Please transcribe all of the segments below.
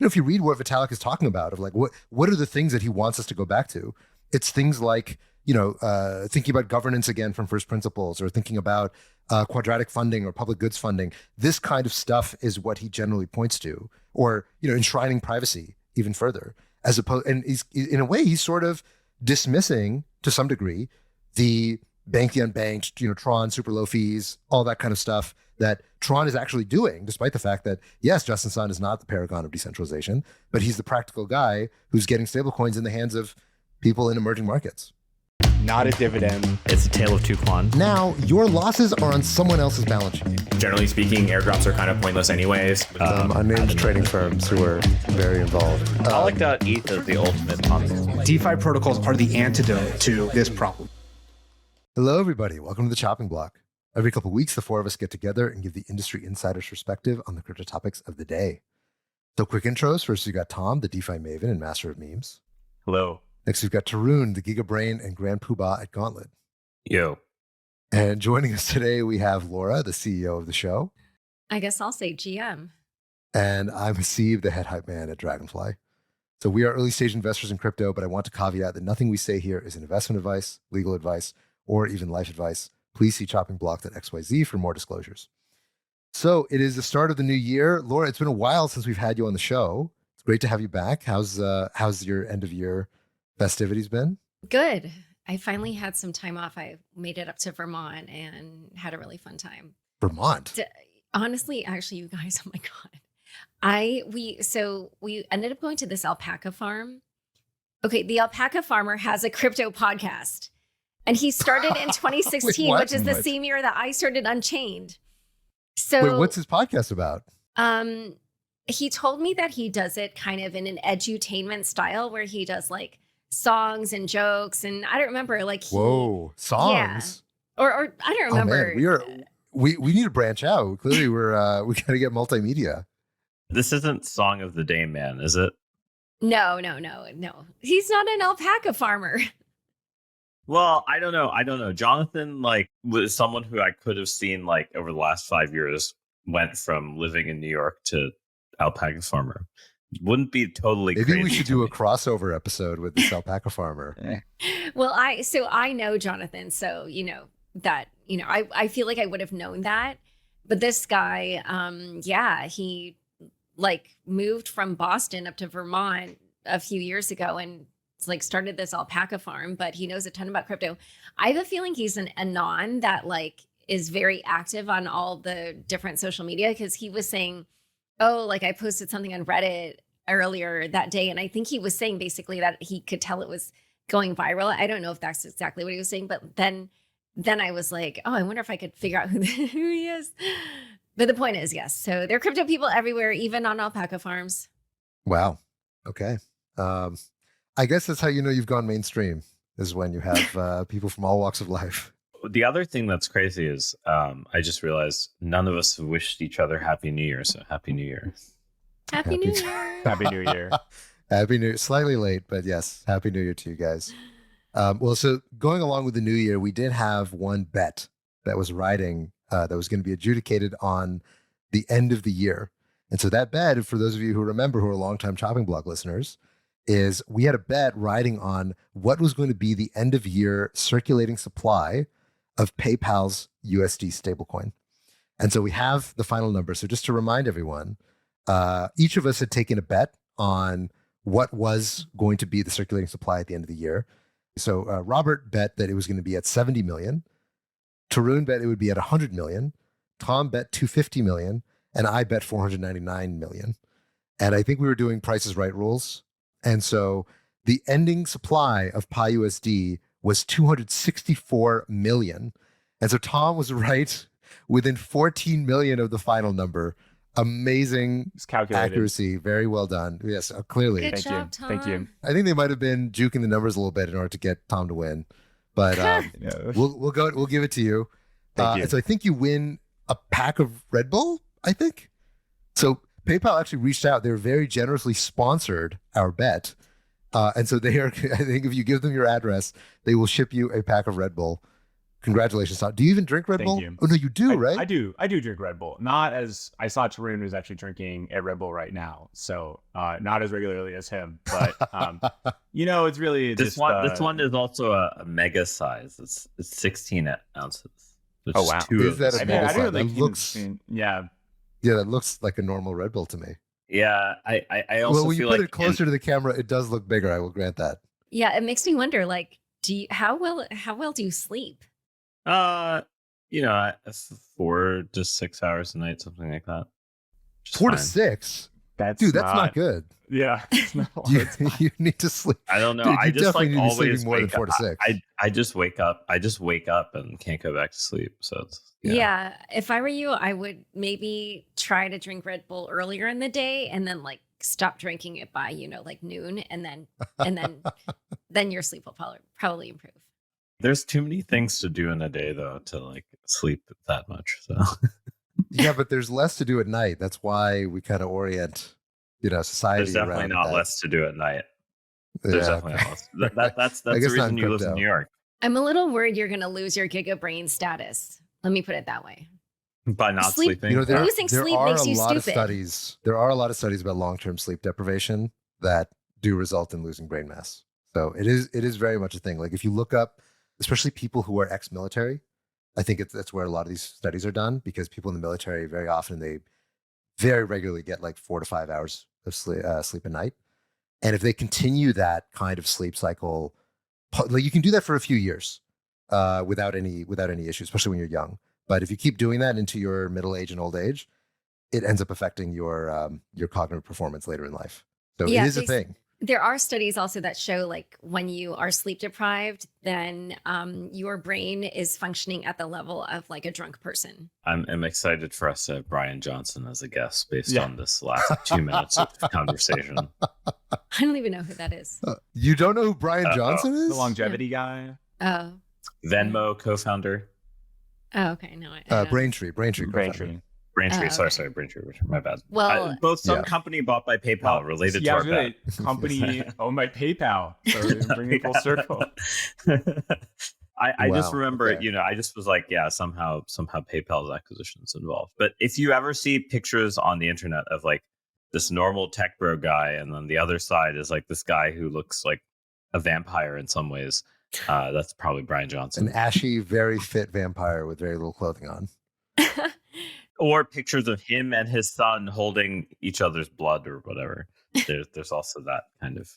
if you read what Vitalik is talking about, of like what are the things that he wants us to go back to, it's things like, thinking about governance again from first principles, or thinking about quadratic funding or public goods funding. This kind of stuff is what he generally points to, or enshrining privacy even further, as opposed. And he's, in a way, he's sort of dismissing to some degree the bank the unbanked, Tron, super low fees, all that kind of stuff that Tron is actually doing, despite the fact that, yes, Justin Sun is not the paragon of decentralization, but he's the practical guy who's getting stablecoins in the hands of people in emerging markets. Not a dividend. It's a tale of two clans. Now, your losses are on someone else's balance sheet. Generally speaking, airdrops are kind of pointless anyways. Unnamed trading firms who are very involved. I like that ETH is the ultimate Ponzi. DeFi protocols are the antidote to this problem. Hello, everybody. Welcome to the Chopping Block. Every couple of weeks, the four of us get together and give the industry insider's perspective on the crypto topics of the day. So quick intros. First, we've got Tom, the DeFi maven and master of memes. Hello. Next, we've got Tarun, the Giga Brain and Grand Poobah at Gauntlet. Yo. And joining us today, we have Laura, the CEO of the show. I guess I'll say GM. And I'm Haseeb, the head hype man at Dragonfly. So we are early stage investors in crypto, but I want to caveat that nothing we say here is an investment advice, legal advice, or even life advice. Please see choppingblock.xyz for more disclosures. So it is the start of the new year. Laura, it's been a while since we've had you on the show. It's great to have you back. How's your end of year festivities been? Good. I finally had some time off. I made it up to Vermont and had a really fun time. Vermont? Honestly, actually, you guys, oh my God. We ended up going to this alpaca farm. Okay, the alpaca farmer has a crypto podcast. And he started in 2016, Wait, which is the same year that I started Unchained. So wait, what's his podcast about? He told me that he does it kind of in an edutainment style where he does like songs and jokes, and I don't remember Whoa, songs. Yeah. Or I don't remember. Oh, man. We need to branch out. Clearly we got to get multimedia. This isn't Song of the Day, man, is it? No. He's not an alpaca farmer. Well, I don't know. Jonathan, was someone who I could have seen, over the last 5 years, went from living in New York to alpaca farmer. Wouldn't be totally Maybe crazy we should do a crossover episode with this alpaca farmer. Well, I know Jonathan, so I feel like I would have known that. But this guy, he moved from Boston up to Vermont a few years ago and started this alpaca farm, but he knows a ton about crypto. I have a feeling he's an anon that is very active on all the different social media, because he was saying, I posted something on Reddit earlier that day, and I think he was saying basically that he could tell it was going viral. I don't know if that's exactly what he was saying, but then I was like, I wonder if I could figure out who he is. But the point is, yes. So there are crypto people everywhere, even on alpaca farms. Wow. Okay. I guess that's how you know you've gone mainstream, is when you have people from all walks of life. The other thing that's crazy is I just realized none of us have wished each other Happy New Year, so Happy New Year. Happy New Year. Happy New Year. Happy New Year. Slightly late, but yes, Happy New Year to you guys. So going along with the new year, we did have one bet that was riding that was going to be adjudicated on the end of the year. And so that bet, for those of you who remember, who are longtime Chopping Block listeners, is we had a bet riding on what was going to be the end of year circulating supply of PayPal's USD stablecoin. And so we have the final number. So just to remind everyone, each of us had taken a bet on what was going to be the circulating supply at the end of the year. So Robert bet that it was going to be at 70 million. Tarun bet it would be at 100 million. Tom bet 250 million. And I bet 499 million. And I think we were doing Price is Right rules. And so the ending supply of PyUSD was 264 million. And so Tom was right within 14 million of the final number. Amazing accuracy. Very well done. Yes, clearly. Good job, Tom. Thank you. I think they might have been juking the numbers a little bit in order to get Tom to win. But we'll give it to you. Thank you. And so I think you win a pack of Red Bull, I think. So PayPal actually reached out. They were very generously sponsored our bet. And so they are, I think if you give them your address, they will ship you a pack of Red Bull. Congratulations, Tom. Do you even drink Red Thank Bull? you. Oh no, you do, right? I do drink Red Bull. Not as I saw Tarun is actually drinking a Red Bull right now, so not as regularly as him. But it's really This just one. This one is also a mega size. It's 16 ounces. Which Oh, is wow. two Is of that the a small mega I size? didn't That think looks- yeah. Yeah, that looks like a normal Red Bull to me. Yeah, I also Well, when you feel put like it closer to the camera, it does look bigger. I will grant that. Yeah, it makes me wonder, like, how well do you sleep? 4 to 6 hours a night, something like that. Which is 4 to fine. 6, That's dude. That's not good. Yeah, it's not a lot You, of time. you need to sleep. I don't know. Dude, I you just definitely like need to be always sleeping more than wake 4 to up. 6. I just wake up. I just wake up and can't go back to sleep. So it's Yeah, if I were you, I would maybe try to drink Red Bull earlier in the day and then like stop drinking it by, like noon, and then your sleep will probably improve. There's too many things to do in a day though to like sleep that much. So Yeah, but there's less to do at night. That's why we kind of orient, society. there's definitely around not that. less to do at night. There's Yeah, definitely okay. not less. That's I the guess not reason in you live crypto. in New York I'm a little worried you're going to lose your giga brain status. Let me put it that way. by not Sleep- sleeping. Losing sleep are makes a you lot of stupid. studies. There are a lot of studies about long-term sleep deprivation that do result in losing brain mass. So it is very much a thing. Like if you look up, especially people who are ex-military, I think that's where a lot of these studies are done, because people in the military very often, they very regularly get like 4 to 5 hours of sleep a night, and if they continue that kind of sleep cycle, like you can do that for a few years without any issues, especially when you're young. But if you keep doing that into your middle age and old age, it ends up affecting your cognitive performance later in life. So Yeah, it is a they- thing. There are studies also that show like when you are sleep deprived, then your brain is functioning at the level of like a drunk person. I'm excited for us to have Brian Johnson as a guest based Yeah. on this last 2 minutes of conversation. I don't even know who that is. You don't know who Brian Uh-oh. Johnson is? The longevity guy. Oh, Venmo co-founder. okay. No, I don't. Braintree. Braintree. Braintree. Oh, Sorry, okay. Braintree. My bad. Well, both some yeah. company bought by PayPal related yeah, to our really, bet. company owned by PayPal. So we're bringing full circle. I just Wow, remember, okay. I just was like, yeah, somehow PayPal's acquisition's involved. But if you ever see pictures on the internet of like this normal tech bro guy, and then the other side is like this guy who looks like a vampire in some ways, that's probably Brian Johnson. An ashy, very fit vampire with very little clothing on. Or pictures of him and his son holding each other's blood or whatever. There's also that kind of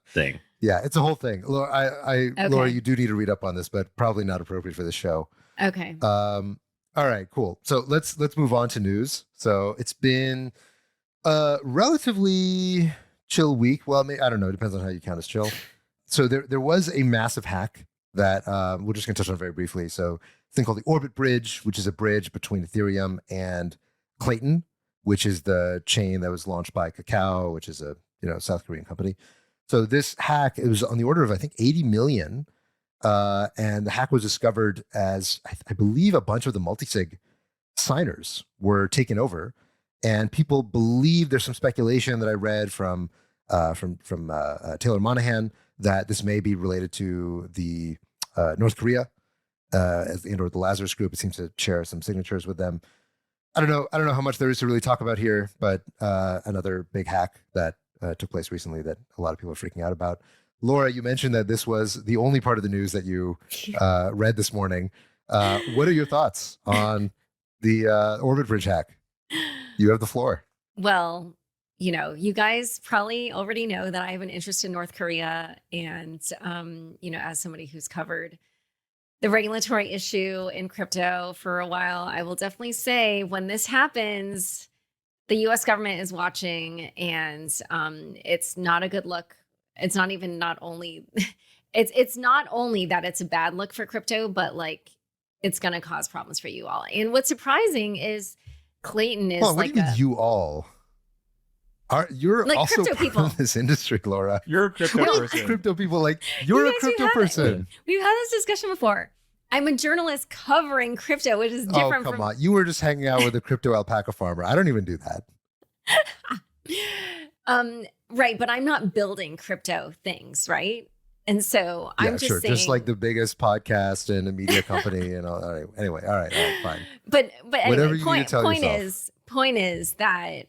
thing. Yeah, it's a whole thing. Laura, Laura, Okay. you do need to read up on this, but probably not appropriate for the show. okay. All right, cool. So let's move on to news. So it's been a relatively chill week. Well, I don't know. It depends on how you count as chill. So there was a massive hack that we're just going to touch on very briefly. So a thing called the Orbit Bridge, which is a bridge between Ethereum and Clayton, which is the chain that was launched by Kakao, which is a South Korean company. So this hack, it was on the order of I think 80 million. And the hack was discovered as I believe a bunch of the multisig signers were taken over, and people believe there's some speculation that I read from Taylor Monahan that this may be related to the North Korea or the Lazarus Group. It seems to share some signatures with them. I don't know how much there is to really talk about here, but another big hack that took place recently that a lot of people are freaking out about. Laura, you mentioned that this was the only part of the news that you read this morning. What are your thoughts on the Orbit Bridge hack? You have the floor. Well, you guys probably already know that I have an interest in North Korea. And, as somebody who's covered the regulatory issue in crypto for a while, I will definitely say when this happens, the US government is watching, and it's not a good look. It's not only it's not only that it's a bad look for crypto, but like it's going to cause problems for you all. And what's surprising is Clayton is What do you mean you all? You're Like also crypto part people. of this industry, Laura. You're a crypto We're person. crypto people, like you're a guys, crypto you haven't. person. We've had this discussion before. I'm a journalist covering crypto, which is Oh, different come from on. You were just hanging out with a crypto alpaca farmer. I don't even do that. right, but I'm not building crypto things, right? And so Yeah, I'm just sure. saying, Just like the biggest podcast and a media company and all. Anyway, all right, fine. but Whatever anyway, you need to tell yourself. point is that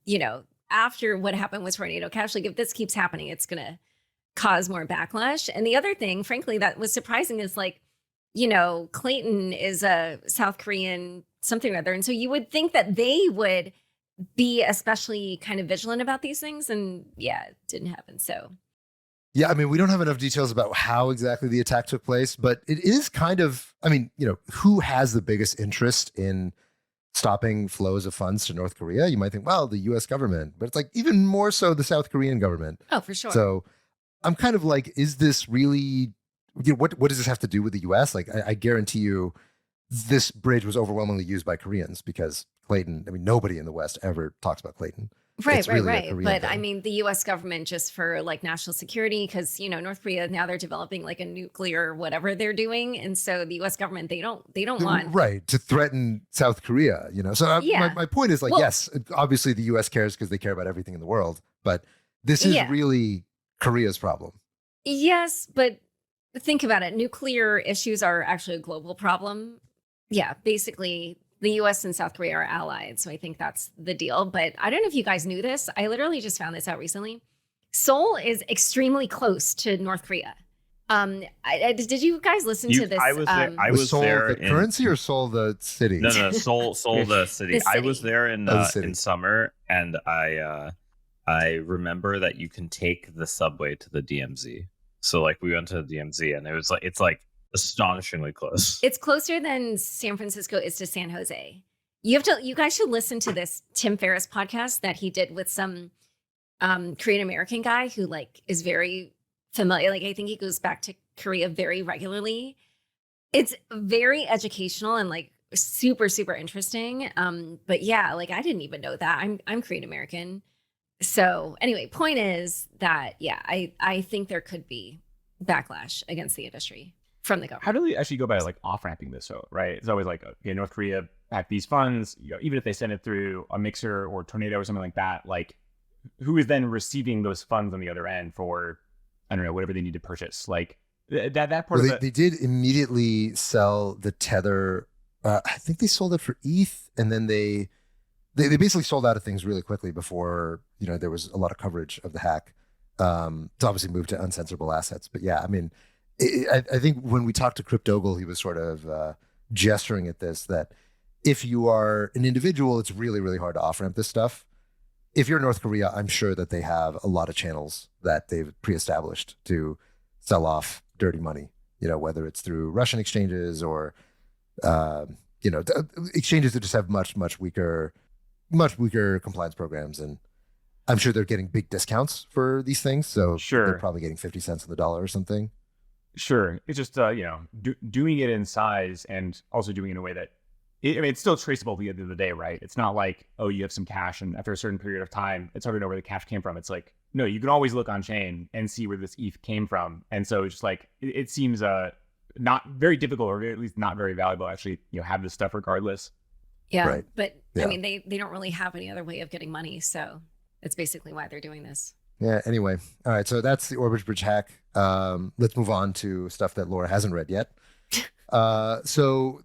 you know, after what happened with Tornado Cash, like if this keeps happening, it's gonna cause more backlash. And the other thing, frankly, that was surprising is like, you know, Clayton is a South Korean something or other, and so you would think that they would be especially kind of vigilant about these things, and yeah, it didn't happen. So Yeah, I mean, we don't have enough details about how exactly the attack took place, but it is kind of, I mean, you know, who has the biggest interest in stopping flows of funds to North Korea? You might think, well, the US government, but it's like even more so the South Korean government. oh, for sure. So I'm kind of like, is this really, you know, what does this have to do with the US? Like, I guarantee you this bridge was overwhelmingly used by Koreans because Clayton, I mean, nobody in the West ever talks about Clayton. Right, It's really a right. Korean But thing. I mean, the U.S. government just for like national security, because you know North Korea now they're developing like a nuclear whatever they're doing, and so the U.S. government they don't want Right, to threaten South Korea, you know. So Yeah. my point is like, Well- yes, obviously the US cares because they care about everything in the world, but this is Yeah. really Korea's problem. Yes, but think about it. Nuclear issues are actually a global problem. Yeah, basically, the US and South Korea are allied. So I think that's the deal. But I don't know if you guys knew this. I literally just found this out recently. Seoul is extremely close to North Korea. Did you guys listen to this? I was there. I Was was Seoul there the in currency or Seoul the city? no Seoul the city. The I was city. there in Oh, the city. in summer, and I remember that you can take the subway to the DMZ. So like we went to the DMZ, and it was like it's like astonishingly close. It's closer than San Francisco is to San Jose. You guys should listen to this Tim Ferriss podcast that he did with some Korean American guy who like is very familiar. Like I think he goes back to Korea very regularly. It's very educational and like super, super interesting. But yeah, like I didn't even know that. I'm Korean American. So anyway, point is that yeah, I think there could be backlash against the industry from the government. How do we actually go about like off-ramping this? So, right? It's always like, okay, North Korea back these funds, you know, even if they send it through a mixer or tornado or something like that, like who is then receiving those funds on the other end for, I don't know, whatever they need to purchase? Like that part Well, of they, it. they did immediately sell the Tether. I think they sold it for ETH, and then they basically sold out of things really quickly before, you know, there was a lot of coverage of the hack. To obviously move to uncensorable assets. But yeah, I mean, I think when we talked to Cryptogle, he was sort of gesturing at this, that if you are an individual, it's really, really hard to off-ramp this stuff. If you're North Korea, I'm sure that they have a lot of channels that they've pre-established to sell off dirty money, you know, whether it's through Russian exchanges or, you know, exchanges that just have much weaker compliance programs. And I'm sure they're getting big discounts for these things. So Sure. they're probably getting 50 cents on the dollar or something. Sure. It's just, you know, doing it in size and also doing it in a way that, I mean, it's still traceable at the end of the day, right? It's not like, oh, you have some cash and after a certain period of time, it's hard to know where the cash came from. It's like, no, you can always look on chain and see where this ETH came from. And so it's just like, it seems not very difficult or at least not very valuable actually, you know, have this stuff regardless. Yeah, Right. but Yeah. I mean, they don't really have any other way of getting money, so it's basically why they're doing this. Yeah. Anyway. All right. So that's the Orbit Bridge hack. Let's move on to stuff that Laura hasn't read yet. So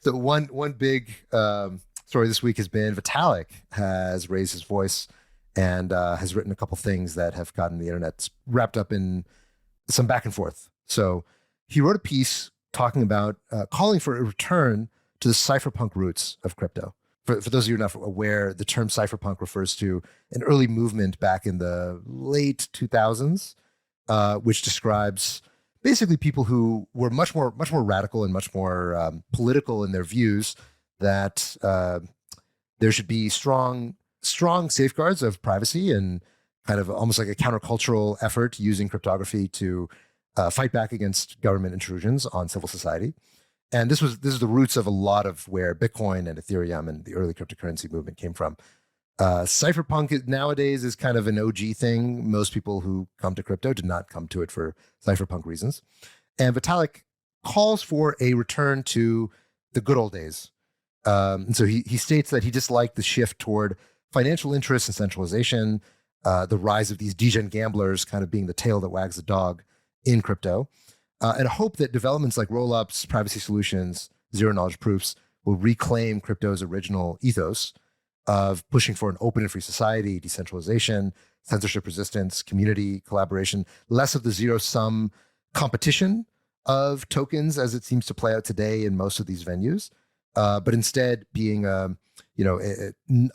one big story this week has been Vitalik has raised his voice and has written a couple things that have gotten the internet wrapped up in some back and forth. So he wrote a piece talking about calling for a return to the cypherpunk roots of crypto. For those of you not aware, the term cypherpunk refers to an early movement back in the late 2000s, which describes basically people who were much more radical and much more political in their views that there should be strong safeguards of privacy and kind of almost like a countercultural effort using cryptography to fight back against government intrusions on civil society. And this is the roots of a lot of where Bitcoin and Ethereum and the early cryptocurrency movement came from. Cypherpunk nowadays is kind of an OG thing. Most people who come to crypto did not come to it for cypherpunk reasons. And Vitalik calls for a return to the good old days. And so he states that he disliked the shift toward financial interests and centralization, the rise of these degen gamblers kind of being the tail that wags the dog in crypto, and hope that developments like rollups, privacy solutions, zero knowledge proofs will reclaim crypto's original ethos of pushing for an open and free society, decentralization, censorship resistance, community collaboration, less of the zero sum competition of tokens as it seems to play out today in most of these venues, but instead being a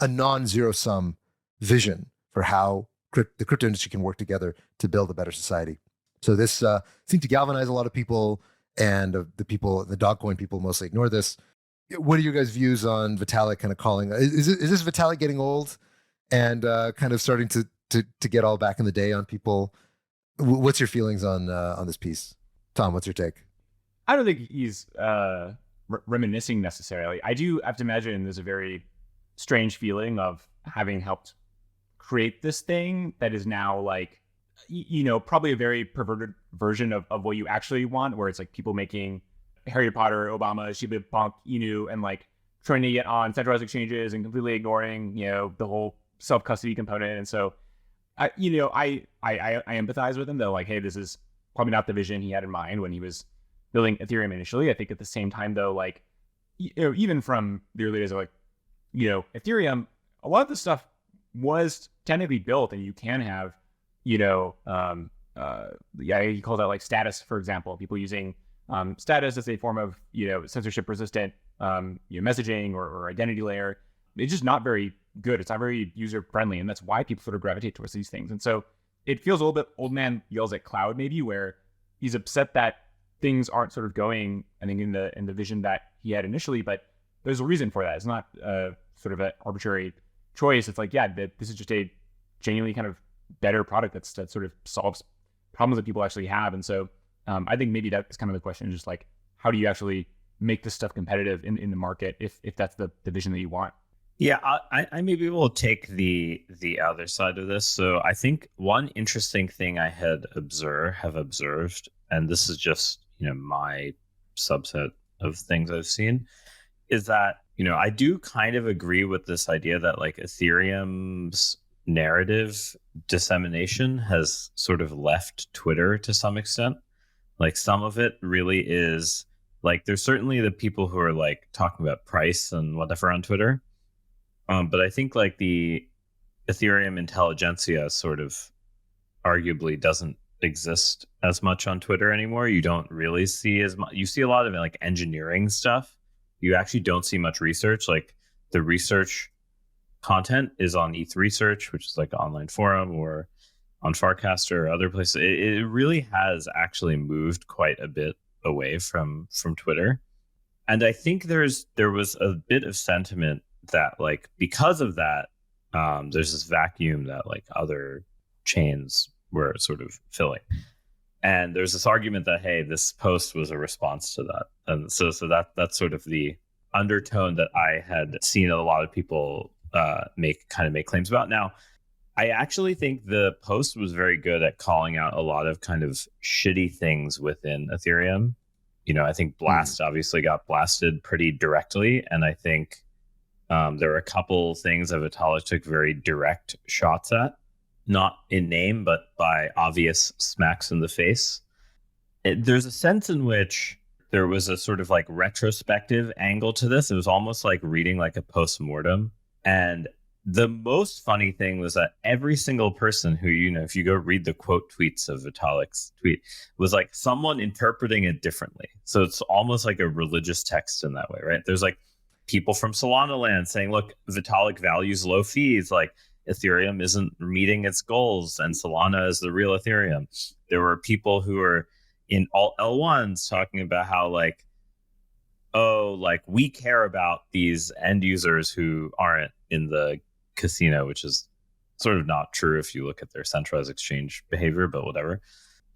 non-zero sum vision for how the crypto industry can work together to build a better society. So this seemed to galvanize a lot of people, and the Dogcoin people mostly ignore this. What are your guys' views on Vitalik kind of calling? Is this Vitalik getting old and kind of starting to get all back in the day on people? What's your feelings on this piece? Tom, what's your take? I don't think he's reminiscing necessarily. I do have to imagine there's a very strange feeling of having helped create this thing that is now like, probably a very perverted version of what you actually want, where it's like people making Harry Potter, Obama, Cypherpunk, and like trying to get on centralized exchanges and completely ignoring, the whole self-custody component. And so, I empathize with him though. Like, hey, this is probably not the vision he had in mind when he was building Ethereum initially. I think at the same time though, like, even from the early days of like, Ethereum, a lot of the stuff was technically built, and you can have, he calls that like status, for example, people using status as a form of, censorship resistant, messaging or identity layer. It's just not very good. It's not very user friendly. And that's why people sort of gravitate towards these things. And so it feels a little bit old man yells at cloud, maybe, where he's upset that things aren't sort of going, I think, in the vision that he had initially, but there's a reason for that. It's not sort of an arbitrary choice. It's like, this is just a genuinely kind of better product that sort of solves problems that people actually have. And so I think maybe that's kind of the question, just like, how do you actually make this stuff competitive in the market if that's the vision that you want? Yeah, I maybe will take the other side of this. So I think one interesting thing I have observed, and this is just, my subset of things I've seen, is that, I do kind of agree with this idea that like Ethereum's narrative dissemination has sort of left Twitter to some extent. Like some of it really is like, there's certainly the people who are like talking about price and whatever on Twitter. But I think like the Ethereum intelligentsia sort of arguably doesn't exist as much on Twitter anymore. You don't really see as much. You see a lot of like engineering stuff. You actually don't see much research. Like the research content is on ETH Research, which is like an online forum, or on Farcaster or other places. It really has actually moved quite a bit away from Twitter. And I think there was a bit of sentiment that like because of that, there's this vacuum that like other chains were sort of filling. And there's this argument that, hey, this post was a response to that. And so that's sort of the undertone that I had seen a lot of people make claims about. Now, I actually think the post was very good at calling out a lot of kind of shitty things within Ethereum. I think Blast obviously got blasted pretty directly. And I think there were a couple things that Vitalik took very direct shots at, not in name, but by obvious smacks in the face. There's a sense in which there was a sort of like retrospective angle to this. It was almost like reading like a post-mortem. And the most funny thing was that every single person who, if you go read the quote tweets of Vitalik's tweet, was like someone interpreting it differently. So it's almost like a religious text in that way, right? There's like people from Solana land saying, look, Vitalik values low fees, like Ethereum isn't meeting its goals and Solana is the real Ethereum. There were people who were in all L1s talking about how like, oh, like we care about these end users who aren't in the casino, which is sort of not true if you look at their centralized exchange behavior, but whatever.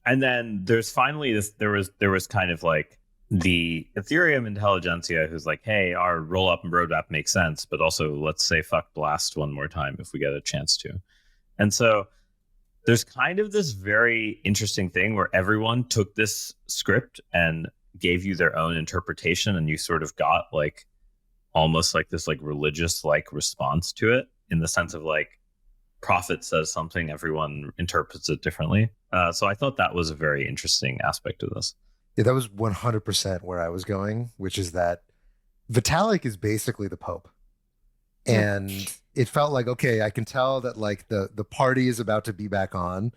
And then there's finally this, there was kind of like the Ethereum intelligentsia who's like, hey, our roll up and roadmap makes sense, but also let's say fuck Blast one more time if we get a chance to. And so there's kind of this very interesting thing where everyone took this script and gave you their own interpretation, and you sort of got like almost like this like religious like response to it, in the sense of like, prophet says something, everyone interprets it differently. So I thought that was a very interesting aspect of this. Yeah, that was 100% where I was going, which is that Vitalik is basically the Pope. And it felt like, okay, I can tell that like the party is about to be back on.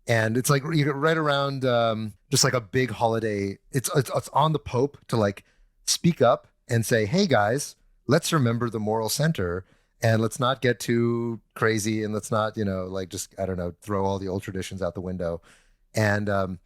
And it's like right around just like a big holiday. It's on the Pope to like speak up and say, hey guys, let's remember the moral center and let's not get too crazy and let's not, like just, I don't know, throw all the old traditions out the window. And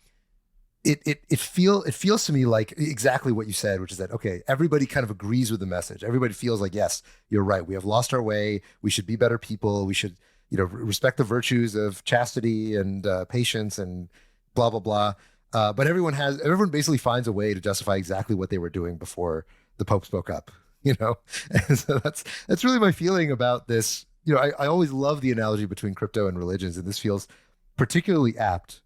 it feels to me like exactly what you said, which is that, okay, everybody kind of agrees with the message. Everybody feels like, yes, you're right. We have lost our way. We should be better people. We should, respect the virtues of chastity and patience and blah, blah, blah. But everyone basically finds a way to justify exactly what they were doing before the Pope spoke up, And so that's really my feeling about this. I always love the analogy between crypto and religions, and this feels particularly apt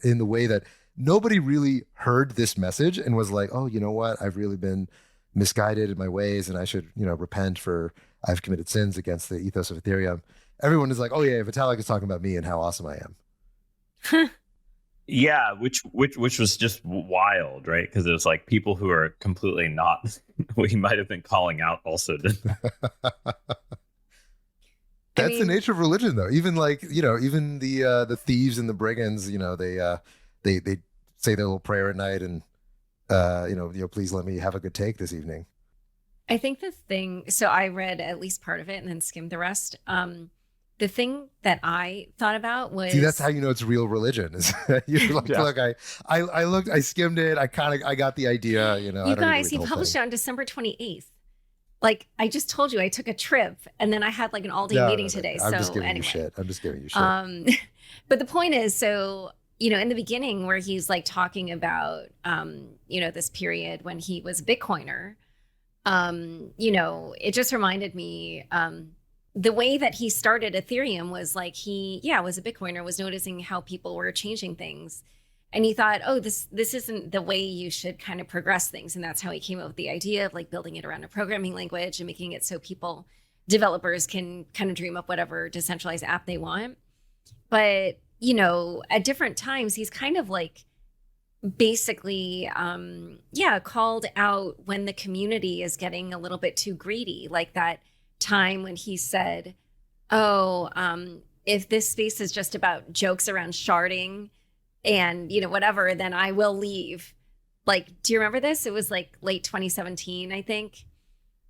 in the way that nobody really heard this message and was like, oh, you know what? I've really been misguided in my ways and I should, repent for I've committed sins against the ethos of Ethereum. Everyone is like, oh yeah, Vitalik is talking about me and how awesome I am. Yeah, which was just wild, right? Because it was like people who are completely not what he might have been calling out also did. That's the nature of religion, though. Even like, even the thieves and the brigands, they say their little prayer at night and, please let me have a good take this evening. I think so I read at least part of it and then skimmed the rest. The thing that I thought about was... See, that's how you know it's real religion. Is you're like, look, I looked, I skimmed it. I got the idea, You guys, he published it on December 28th. Like, I just told you, I took a trip and then I had like an all-day meeting today. I'm so just giving anyway. you shit. I'm just giving you shit. But the point is, so, in the beginning where he's like talking about, this period when he was a Bitcoiner, it just reminded me, the way that he started Ethereum was like he was a Bitcoiner, was noticing how people were changing things. And he thought, oh, this isn't the way you should kind of progress things. And that's how he came up with the idea of like building it around a programming language and making it so developers can kind of dream up whatever decentralized app they want. But, at different times, he's kind of like basically, called out when the community is getting a little bit too greedy, like that time when he said, if this space is just about jokes around sharding and whatever, then I will leave. Like, do you remember this? It was like late 2017, I think.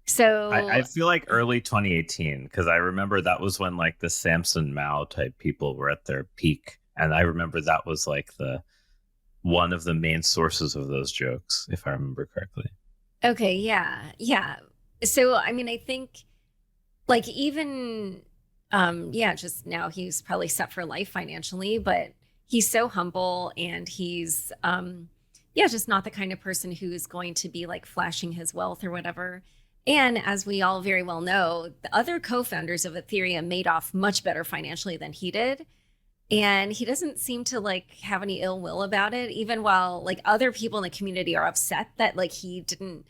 So I feel like early 2018, because I remember that was when like the Samson Mao type people were at their peak, and I remember that was like one of the main sources of those jokes, if I remember correctly. Okay, yeah. So I mean, I think like even just now he's probably set for life financially, but he's so humble and he's just not the kind of person who's going to be like flashing his wealth or whatever. And as we all very well know, the other co-founders of Ethereum made off much better financially than he did. And he doesn't seem to like have any ill will about it, even while like other people in the community are upset that like he didn't,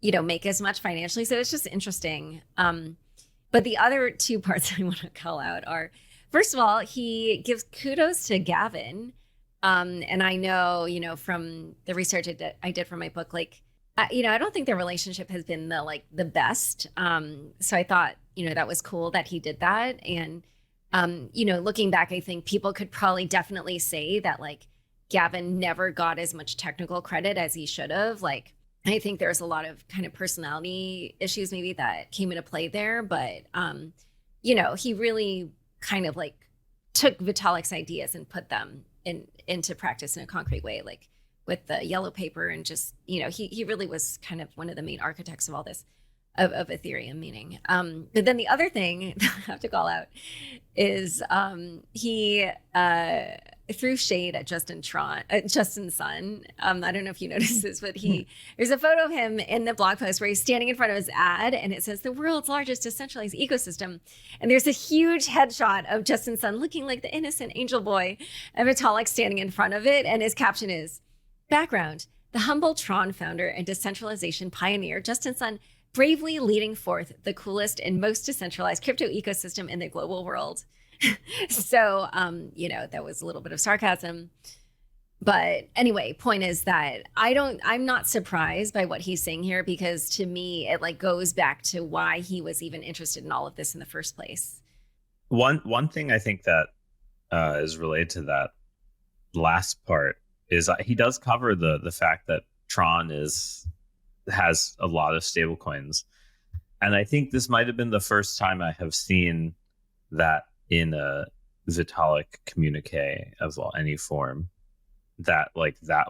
make as much financially. So it's just interesting. But the other two parts I want to call out are, first of all, he gives kudos to Gavin. And I know, from the research I did for my book, like, I don't think their relationship has been the best. So I thought, that was cool that he did that. And, looking back, I think people could probably definitely say that like Gavin never got as much technical credit as he should have. Like, I think there's a lot of kind of personality issues maybe that came into play there. But, he really kind of like took Vitalik's ideas and put them into practice in a concrete way, like with the yellow paper, and just, he really was kind of one of the main architects of all this, of Ethereum meaning. But then the other thing that I have to call out is he threw shade at Justin's son. I don't know if you noticed this, but there's a photo of him in the blog post where he's standing in front of his ad and it says the world's largest decentralized ecosystem. And there's a huge headshot of Justin's son looking like the innocent angel boy, and Vitalik standing in front of it. And his caption is, background, the humble Tron founder and decentralization pioneer, Justin's son, bravely leading forth the coolest and most decentralized crypto ecosystem in the global world. So, that was a little bit of sarcasm. But anyway, point is that I'm not surprised by what he's saying here, because to me, it like goes back to why he was even interested in all of this in the first place. One thing I think that is related to that last part is he does cover the fact that Tron has a lot of stablecoins, and I think this might have been the first time I have seen that in a Vitalik communique of any form, that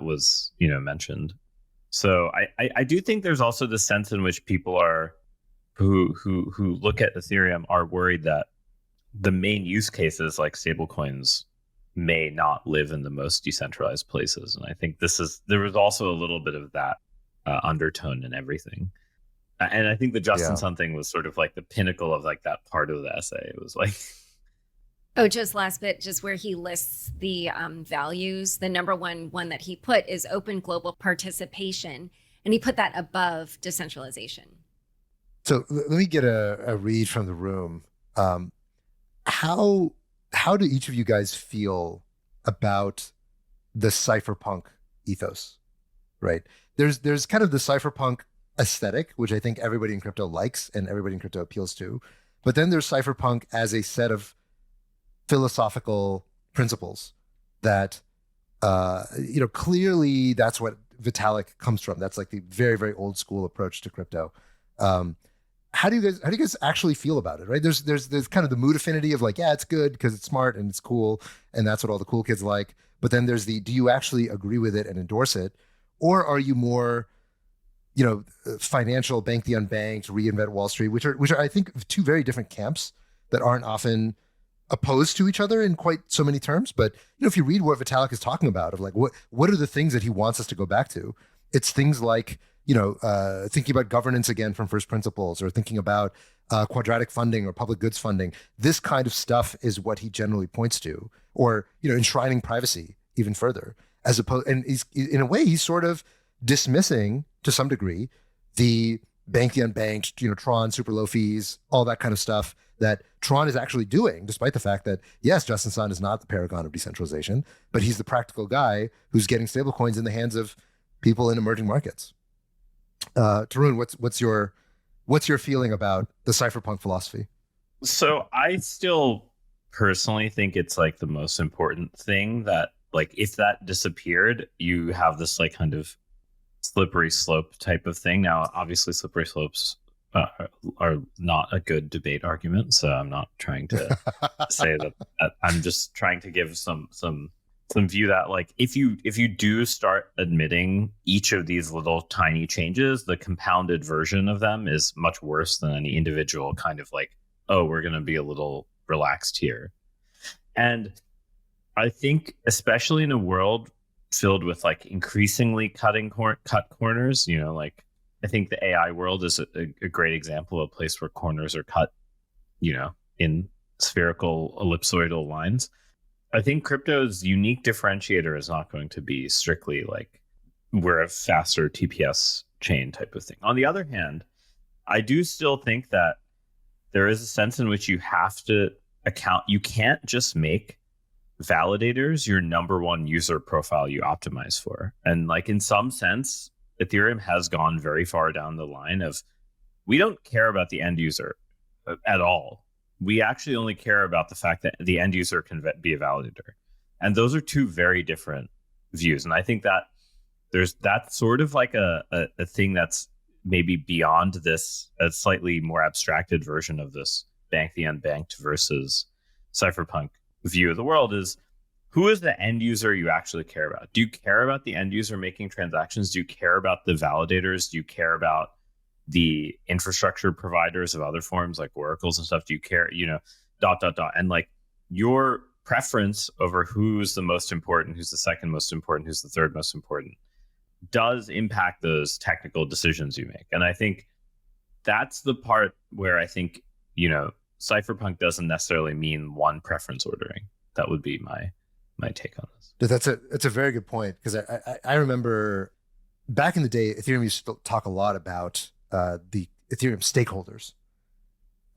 was mentioned. So I do think there's also the sense in which people are who look at Ethereum are worried that the main use cases like stablecoins may not live in the most decentralized places, and I think there was also a little bit of that undertone in everything. And I think the Justin Sun thing was sort of like the pinnacle of like that part of the essay. It was like, oh, just last bit, just where he lists the values. The number one that he put is open global participation, and he put that above decentralization. So let me get a read from the room. How do each of you guys feel about the cypherpunk ethos? Right? There's kind of the cypherpunk aesthetic, which I think everybody in crypto likes and everybody in crypto appeals to. But then there's cypherpunk as a set of philosophical principles that, clearly that's what Vitalik comes from. That's like the very, very old school approach to crypto. How do you guys actually feel about it? Right? There's kind of the mood affinity of like, yeah, it's good because it's smart and it's cool and that's what all the cool kids like. But then there's do you actually agree with it and endorse it, or are you more, financial, bank the unbanked, reinvent Wall Street, which are I think two very different camps that aren't often opposed to each other in quite so many terms. But if you read what Vitalik is talking about, of like what are the things that he wants us to go back to, it's things like thinking about governance again from first principles, or thinking about quadratic funding or public goods funding. This kind of stuff is what he generally points to, or enshrining privacy even further, as opposed. And he's in a way he's sort of dismissing to some degree the bank the unbanked, Tron, super low fees, all that kind of stuff that Tron is actually doing, despite the fact that, yes, Justin Sun is not the paragon of decentralization, but he's the practical guy who's getting stablecoins in the hands of people in emerging markets. Tarun, what's your feeling about the cypherpunk philosophy? So I still personally think it's like the most important thing, that like if that disappeared, you have this like kind of slippery slope type of thing. Now, obviously, slippery slopes are not a good debate argument, so I'm not trying to say that. I'm just trying to give some view that like if you do start admitting each of these little tiny changes, the compounded version of them is much worse than any individual kind of like, oh, we're going to be a little relaxed here. And I think especially in a world filled with like increasingly cut corners, like I think the AI world is a great example of a place where corners are cut, in spherical ellipsoidal lines. I think crypto's unique differentiator is not going to be strictly like we're a faster TPS chain type of thing. On the other hand, I do still think that there is a sense in which you have to account. You can't just make validators your number one user profile you optimize for. And like in some sense, Ethereum has gone very far down the line of we don't care about the end user at all. We actually only care about the fact that the end user can be a validator. And those are two very different views. And I think that that's sort of like a thing that's maybe beyond this, a slightly more abstracted version of this bank the unbanked versus cypherpunk view of the world, is who is the end user you actually care about? Do you care about the end user making transactions? Do you care about the validators? Do you care about the infrastructure providers of other forms like oracles and stuff? Do you care, dot. And like your preference over who's the most important, who's the second most important, who's the third most important does impact those technical decisions you make. And I think that's the part where I think, cypherpunk doesn't necessarily mean one preference ordering. That would be my take on this. That's a very good point, because I remember back in the day, Ethereum used to talk a lot about the Ethereum stakeholders.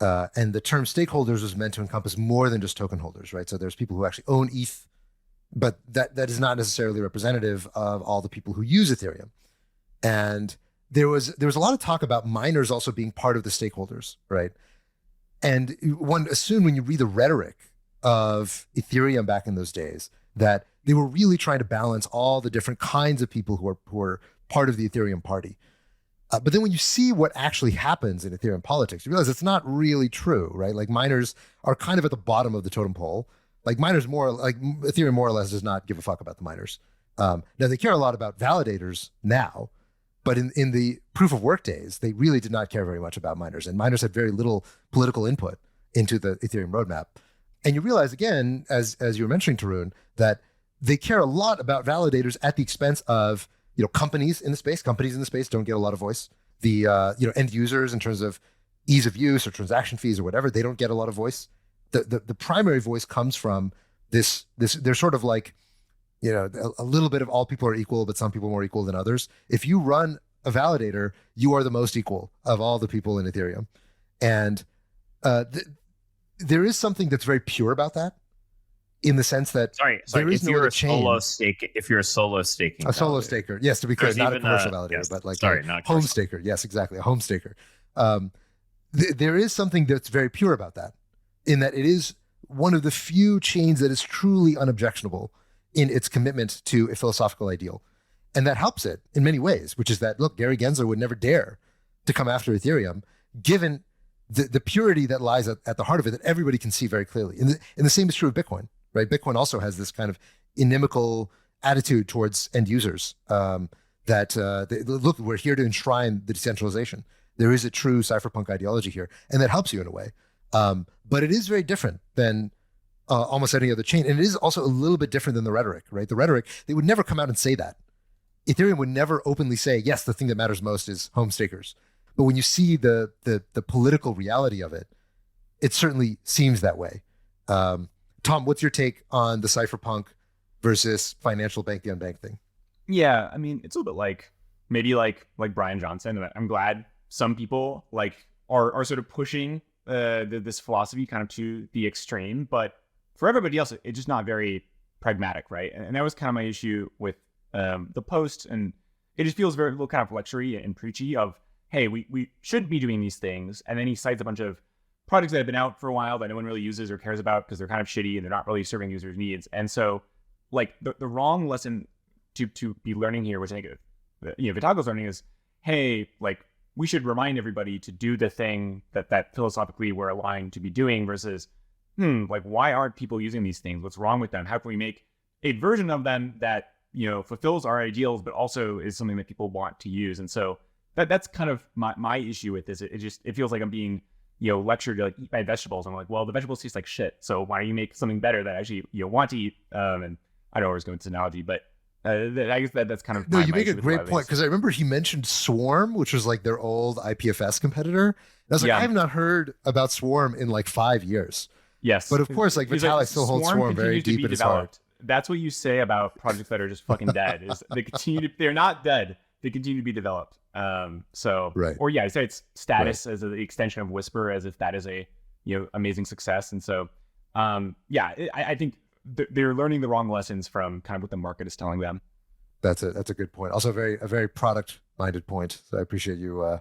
And the term stakeholders was meant to encompass more than just token holders, right? So there's people who actually own ETH, but that is not necessarily representative of all the people who use Ethereum. And there was a lot of talk about miners also being part of the stakeholders, right? And one assumed when you read the rhetoric of Ethereum back in those days that they were really trying to balance all the different kinds of people who are part of the Ethereum party. But then when you see what actually happens in Ethereum politics, you realize it's not really true, right? Like miners are kind of at the bottom of the totem pole. Like Ethereum more or less does not give a fuck about the miners. Now they care a lot about validators now, but in the proof of work days, they really did not care very much about miners, and miners had very little political input into the Ethereum roadmap. And you realize again, as you were mentioning, Tarun, that they care a lot about validators at the expense of companies in the space. Companies in the space don't get a lot of voice. The end users in terms of ease of use or transaction fees or whatever, they don't get a lot of voice. The primary voice comes from this. They're sort of like a little bit of all people are equal, but some people more equal than others. If you run a validator, you are the most equal of all the people in Ethereum, and there is something that's very pure about that, in the sense that sorry, there is if no you're other a chain. if you're a solo staking, A solo staker, yes, to be clear, There's not a even commercial a- validator, yes, but like sorry, a not home commercial. staker. Yes, exactly, a home staker. There is something that's very pure about that, in that it is one of the few chains that is truly unobjectionable in its commitment to a philosophical ideal. And that helps it in many ways, which is that, look, Gary Gensler would never dare to come after Ethereum, given the purity that lies at the heart of it, that everybody can see very clearly. And the same is true of Bitcoin, right? Bitcoin also has this kind of inimical attitude towards end users, look, we're here to enshrine the decentralization. There is a true cypherpunk ideology here, and that helps you in a way. But it is very different than almost any other chain. And it is also a little bit different than the rhetoric, right? The rhetoric, they would never come out and say that. Ethereum would never openly say, yes, the thing that matters most is home stakers. But when you see the political reality of it, it certainly seems that way. Tom, what's your take on the cypherpunk versus financial bank the unbanked thing? Yeah, I mean, it's a little bit maybe like Brian Johnson. And I'm glad some people are sort of pushing this philosophy kind of to the extreme, but for everybody else, it's just not very pragmatic, right? And that was kind of my issue with the post, and it just feels very little kind of lectury and preachy of, hey, we shouldn't be doing these things. And then he cites a bunch of projects that have been out for a while that no one really uses or cares about because they're kind of shitty and they're not really serving users' needs. And so the wrong lesson to be learning here, which I think Vitalik's learning, is, hey, we should remind everybody to do the thing that philosophically we're aligned to be doing, versus why aren't people using these things? What's wrong with them? How can we make a version of them that fulfills our ideals, but also is something that people want to use? And so that's kind of my issue with this. It feels like I'm being lectured to eat my vegetables. I'm like, well, the vegetables taste like shit, so why don't you make something better that actually want to eat? And I don't always go into this analogy, but I guess that's kind of no. You my make a issue with great lot of point, these. because I remember he mentioned Swarm, which was like their old IPFS competitor. And I was like, Yeah. I have not heard about Swarm in 5 years. Yes, But of course, He's Vitalik still holds Swarm very continues to deep be in his heart. developed. That's what you say about projects that are just fucking dead. Is they're not dead. They continue to be developed. Right. Or I say it's status as an extension of Whisper, as if that is a amazing success. And so I think they're learning the wrong lessons from kind of what the market is telling them. That's a good point. Also, a very product minded point. So I appreciate you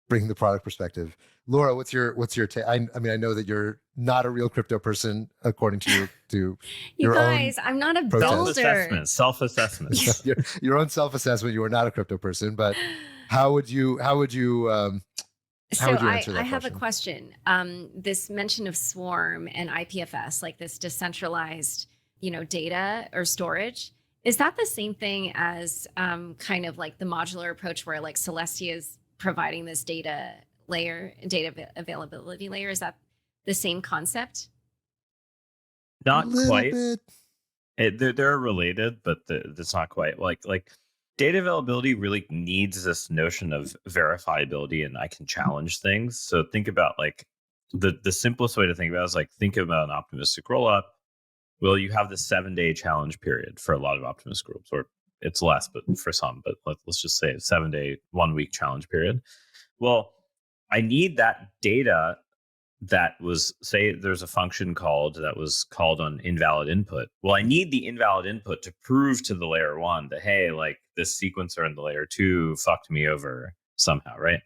bringing the product perspective. Laura, what's your take? I mean, I know that you're not a real crypto person, according to You your guys, I'm not a protest. builder. Self-assessment. your own self-assessment. You are not a crypto person, but how would you So answer that I have a question. This mention of Swarm and IPFS, like this decentralized, data or storage, is that the same thing as kind of like the modular approach where like Celestia is providing this data availability layer? Is that the same concept? Not a little quite. bit? They're related, but it's not quite like data availability really needs this notion of verifiability, and I can challenge things. So think about the simplest way to think about it is think about an optimistic rollup. Well, you have the 7-day challenge period for a lot of optimistic rollups, or it's less, but for some. But let's just say a 7-day, 1 week challenge period. Well, I need that data that was, say there's a function called that was called on invalid input. Well, I need the invalid input to prove to the layer one that, hey, like this sequencer in the layer two fucked me over somehow, right?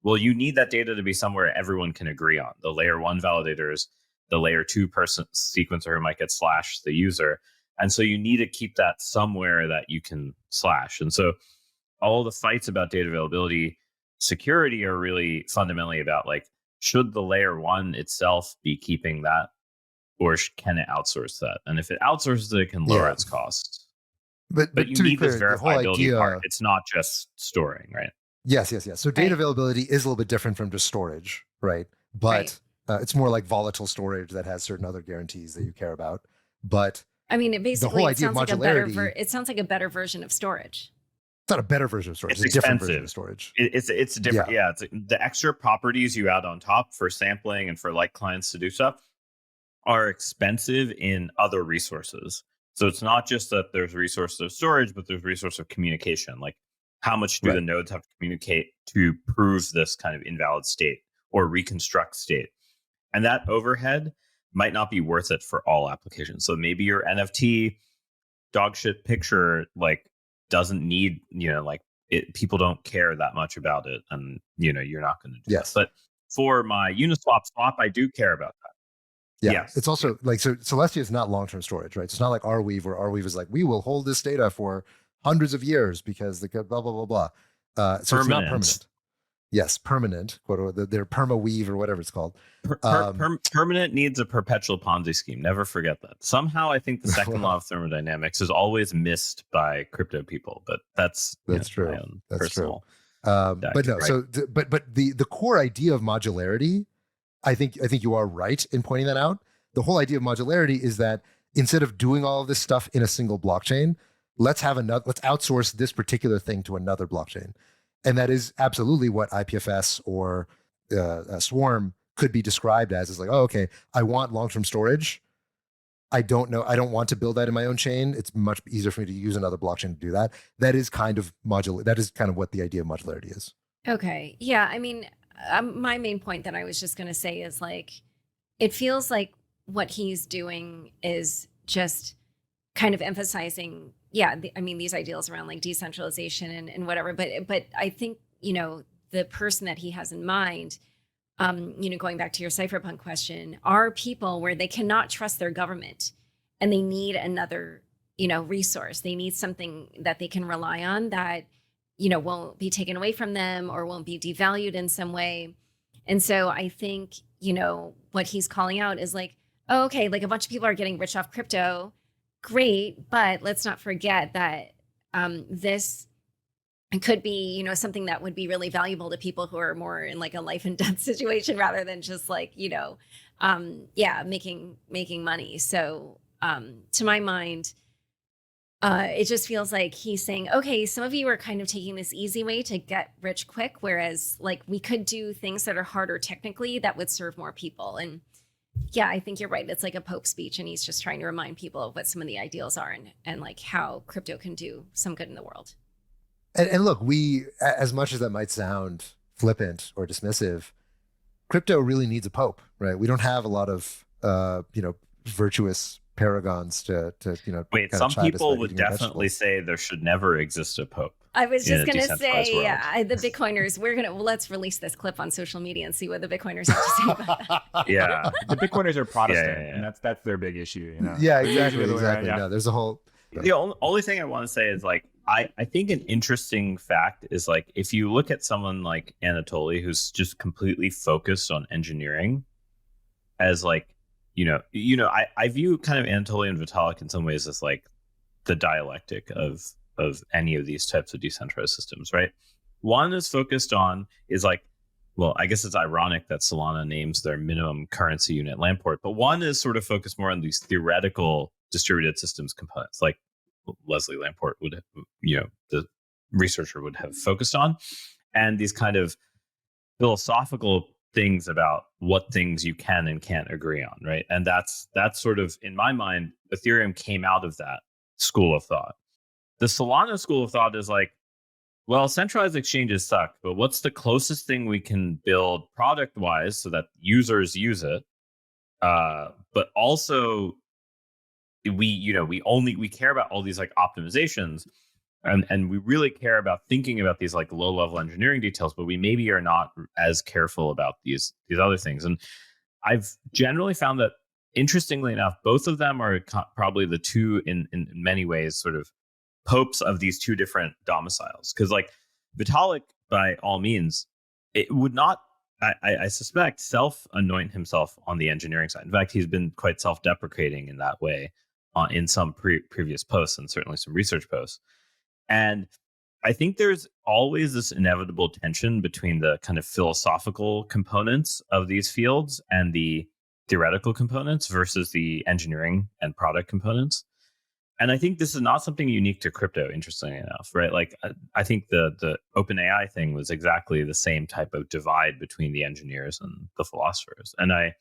Well, you need that data to be somewhere everyone can agree on. The layer one validators, the layer two person sequencer who might get slashed, the user. And so you need to keep that somewhere that you can slash. And so all the fights about data availability security are really fundamentally about like, should the layer one itself be keeping that, or can it outsource that? And if it outsources it, it can lower its costs. But you to be need clear, this the whole verifiability idea, part. It's not just storing, right? Yes. So data Right. availability is a little bit different from just storage, right? But it's more like volatile storage that has certain other guarantees that you care about. But I mean, it basically whole it idea of sounds like a better modularity- it sounds like a better version of storage. it's not a better version of storage. It's It's a different version expensive. of storage. It's different. Yeah, it's the extra properties you add on top for sampling and for like clients to do stuff are expensive in other resources. So it's not just that there's resources of storage, but there's resource of communication. Like how much do the nodes have to communicate to prove this kind of invalid state or reconstruct state? And that overhead might not be worth it for all applications. So maybe your NFT dogshit picture like doesn't need, like people don't care that much about it, and you're not going to do Yes. that. But for my Uniswap swap, I do care about that. Yeah. Yes. It's also like, so Celestia is not long-term storage, right? It's not like Arweave, where Arweave is like, we will hold this data for hundreds of years because the blah, blah, blah, blah. So it's not permanent. Yes, permanent, quote, their perma weave or whatever it's called. Permanent needs a perpetual Ponzi scheme. Never forget that. Somehow, I think the second law of thermodynamics is always missed by crypto people, but that's true. my own That's personal. But no, right. so but the core idea of modularity, I think you are right in pointing that out. The whole idea of modularity is that instead of doing all of this stuff in a single blockchain, let's outsource this particular thing to another blockchain. And that is absolutely what IPFS or Swarm could be described as. Is like, oh, okay, I want long-term storage. I don't want to build that in my own chain. It's much easier for me to use another blockchain to do that. That is kind of modular. That is kind of what the idea of modularity is. Okay. Yeah. I mean, my main point that I was just going to say is like, it feels like what he's doing is just kind of emphasizing, these ideals around like decentralization and whatever. But I think, the person that he has in mind, going back to your cypherpunk question, are people where they cannot trust their government and they need another, resource. They need something that they can rely on that, won't be taken away from them or won't be devalued in some way. And so I think, what he's calling out is like, oh, okay, like a bunch of people are getting rich off crypto. Great. But let's not forget that this could be, something that would be really valuable to people who are more in like a life and death situation rather than just like, making money. So to my mind, it just feels like he's saying, okay, some of you are kind of taking this easy way to get rich quick, whereas like we could do things that are harder technically that would serve more people. And yeah, I think you're right. It's like a Pope speech, and he's just trying to remind people of what some of the ideals are and like how crypto can do some good in the world. And look, we, as much as that might sound flippant or dismissive, crypto really needs a Pope, right? We don't have a lot of, virtuous paragons to Wait, some people would definitely say there should never exist a Pope. I was just going to say, world. The Bitcoiners, let's release this clip on social media and see what the Bitcoiners have to say about that. Yeah. The Bitcoiners are Protestant, Yeah. and that's their big issue. Yeah, It's exactly. usually the way around, yeah. No, there's a whole. The only thing I want to say is like, I think an interesting fact is like, if you look at someone like Anatoly, who's just completely focused on engineering as like, I view kind of Anatoly and Vitalik in some ways as like the dialectic of any of these types of decentralized systems, right? One is focused on is like, well, I guess it's ironic that Solana names their minimum currency unit Lamport, but one is sort of focused more on these theoretical distributed systems components, like Leslie Lamport would, the researcher would have focused on, and these kind of philosophical things about what things you can and can't agree on, right? And that's sort of, in my mind, Ethereum came out of that school of thought. The Solana school of thought is like, Well, centralized exchanges suck, but what's the closest thing we can build product-wise so that users use it? But also we care about all these like optimizations, and we really care about thinking about these like low-level engineering details, but we maybe are not as careful about these other things. And I've generally found that, interestingly enough, both of them are probably the two in many ways sort of popes of these two different domiciles. Because like Vitalik, by all means, it would not, I suspect, self-anoint himself on the engineering side. In fact, he's been quite self-deprecating in that way in some previous posts, and certainly some research posts. And I think there's always this inevitable tension between the kind of philosophical components of these fields and the theoretical components versus the engineering and product components. And I think this is not something unique to crypto, interestingly enough, right? Like, I think the OpenAI thing was exactly the same type of divide between the engineers and the philosophers. And I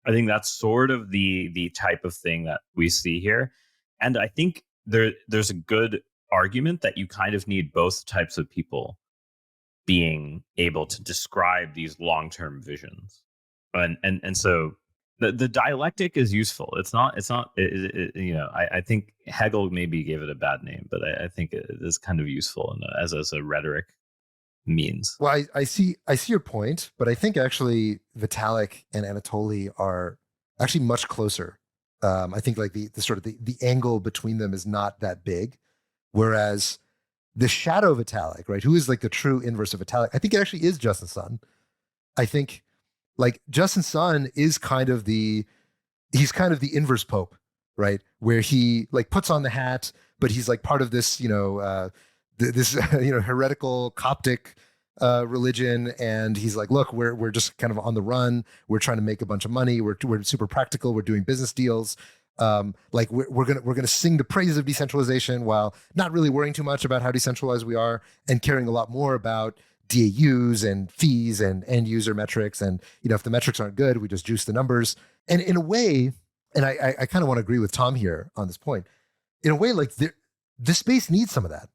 think that's sort of the type of thing that we see here. And I think there's a good argument that you kind of need both types of people being able to describe these long-term visions. And so the dialectic is useful. I think Hegel maybe gave it a bad name, but I think it is kind of useful as a rhetoric means. Well, I see your point, but I think actually Vitalik and Anatoly are actually much closer. I think like the sort of the angle between them is not that big, whereas the shadow Vitalik, right, who is like the true inverse of Vitalik, I think it actually is Justin Sun. I think like Justin Sun is he's kind of the inverse Pope, right, where he like puts on the hat, but he's like part of this this heretical Coptic religion, and he's like, look, we're just kind of on the run, we're trying to make a bunch of money, we're super practical, we're doing business deals, like we're gonna sing the praises of decentralization while not really worrying too much about how decentralized we are, and caring a lot more about DAUs and fees and end user metrics, and if the metrics aren't good, we just juice the numbers. And in a way, and I kind of want to agree with Tom here on this point, in a way, like this space needs some of that.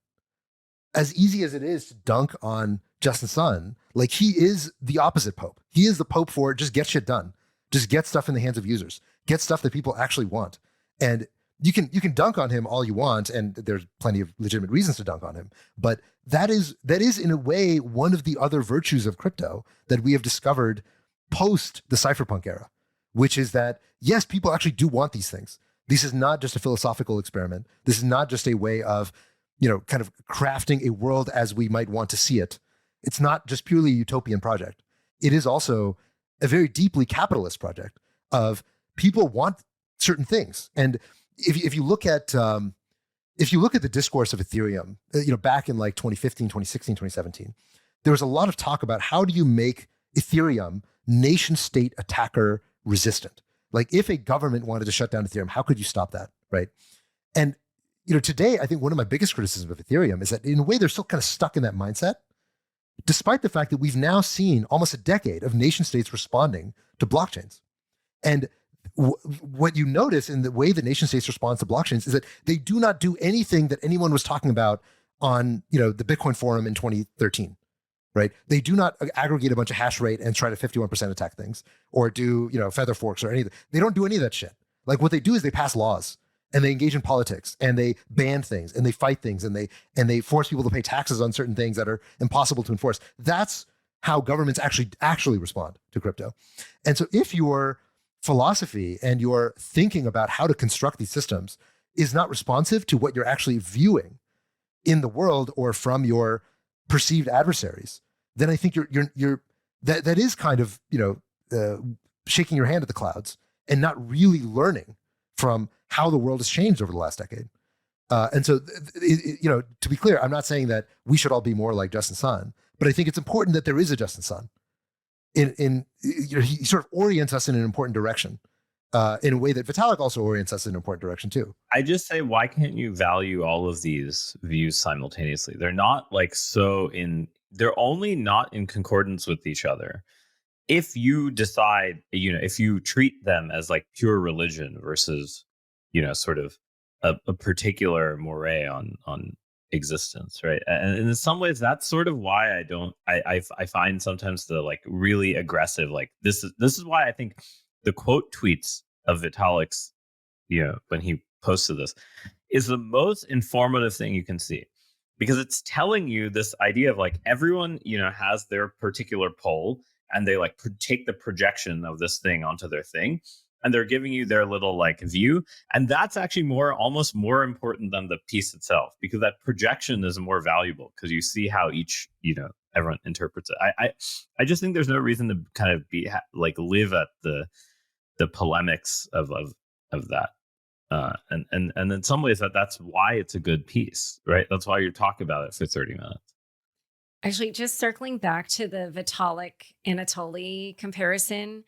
As easy as it is to dunk on Justin Sun, like he is the opposite Pope. He is the Pope for just get shit done. Just get stuff in the hands of users. Get stuff that people actually want. And you can dunk on him all you want, and there's plenty of legitimate reasons to dunk on him. But that is in a way one of the other virtues of crypto that we have discovered post the cypherpunk era, which is that yes, people actually do want these things. This is not just a philosophical experiment. This is not just a way of kind of crafting a world as we might want to see it. It's not just purely a utopian project. It is also a very deeply capitalist project of people want certain things. And if you look at the discourse of Ethereum, back in like 2015, 2016, 2017, there was a lot of talk about how do you make Ethereum nation state attacker resistant? Like if a government wanted to shut down Ethereum, how could you stop that, right? And today, I think one of my biggest criticisms of Ethereum is that in a way, they're still kind of stuck in that mindset, despite the fact that we've now seen almost a decade of nation states responding to blockchains. And what you notice in the way the nation states respond to blockchains is that they do not do anything that anyone was talking about on the Bitcoin forum in 2013, right? They do not aggregate a bunch of hash rate and try to 51% attack things, or do feather forks or anything. They don't do any of that shit. Like what they do is they pass laws, and they engage in politics, and they ban things, and they fight things, and they force people to pay taxes on certain things that are impossible to enforce. That's how governments actually respond to crypto. And so if your philosophy and your thinking about how to construct these systems is not responsive to what you're actually viewing in the world or from your perceived adversaries, then I think that is kind of shaking your hand at the clouds and not really learning from how the world has changed over the last decade. And so, to be clear, I'm not saying that we should all be more like Justin Sun, but I think it's important that there is a Justin Sun. He sort of orients us in an important direction, in a way that Vitalik also orients us in an important direction too. I just say, why can't you value all of these views simultaneously? They're not like they're only not in concordance with each other. If you decide, if you treat them as like pure religion versus, sort of a particular moray on existence, right? And in some ways, that's sort of why I find sometimes the like really aggressive, like this is why I think the quote tweets of Vitalik's, when he posted this, is the most informative thing you can see, because it's telling you this idea of like everyone, has their particular poll, and they like take the projection of this thing onto their thing, and they're giving you their little like view. And that's actually almost more important than the piece itself, because that projection is more valuable because you see how each, everyone interprets it. I just think there's no reason to kind of live at the polemics of that. And in some ways that's why it's a good piece, right? That's why you talk about it for 30 minutes. Actually, just circling back to the Vitalik Anatoly comparison,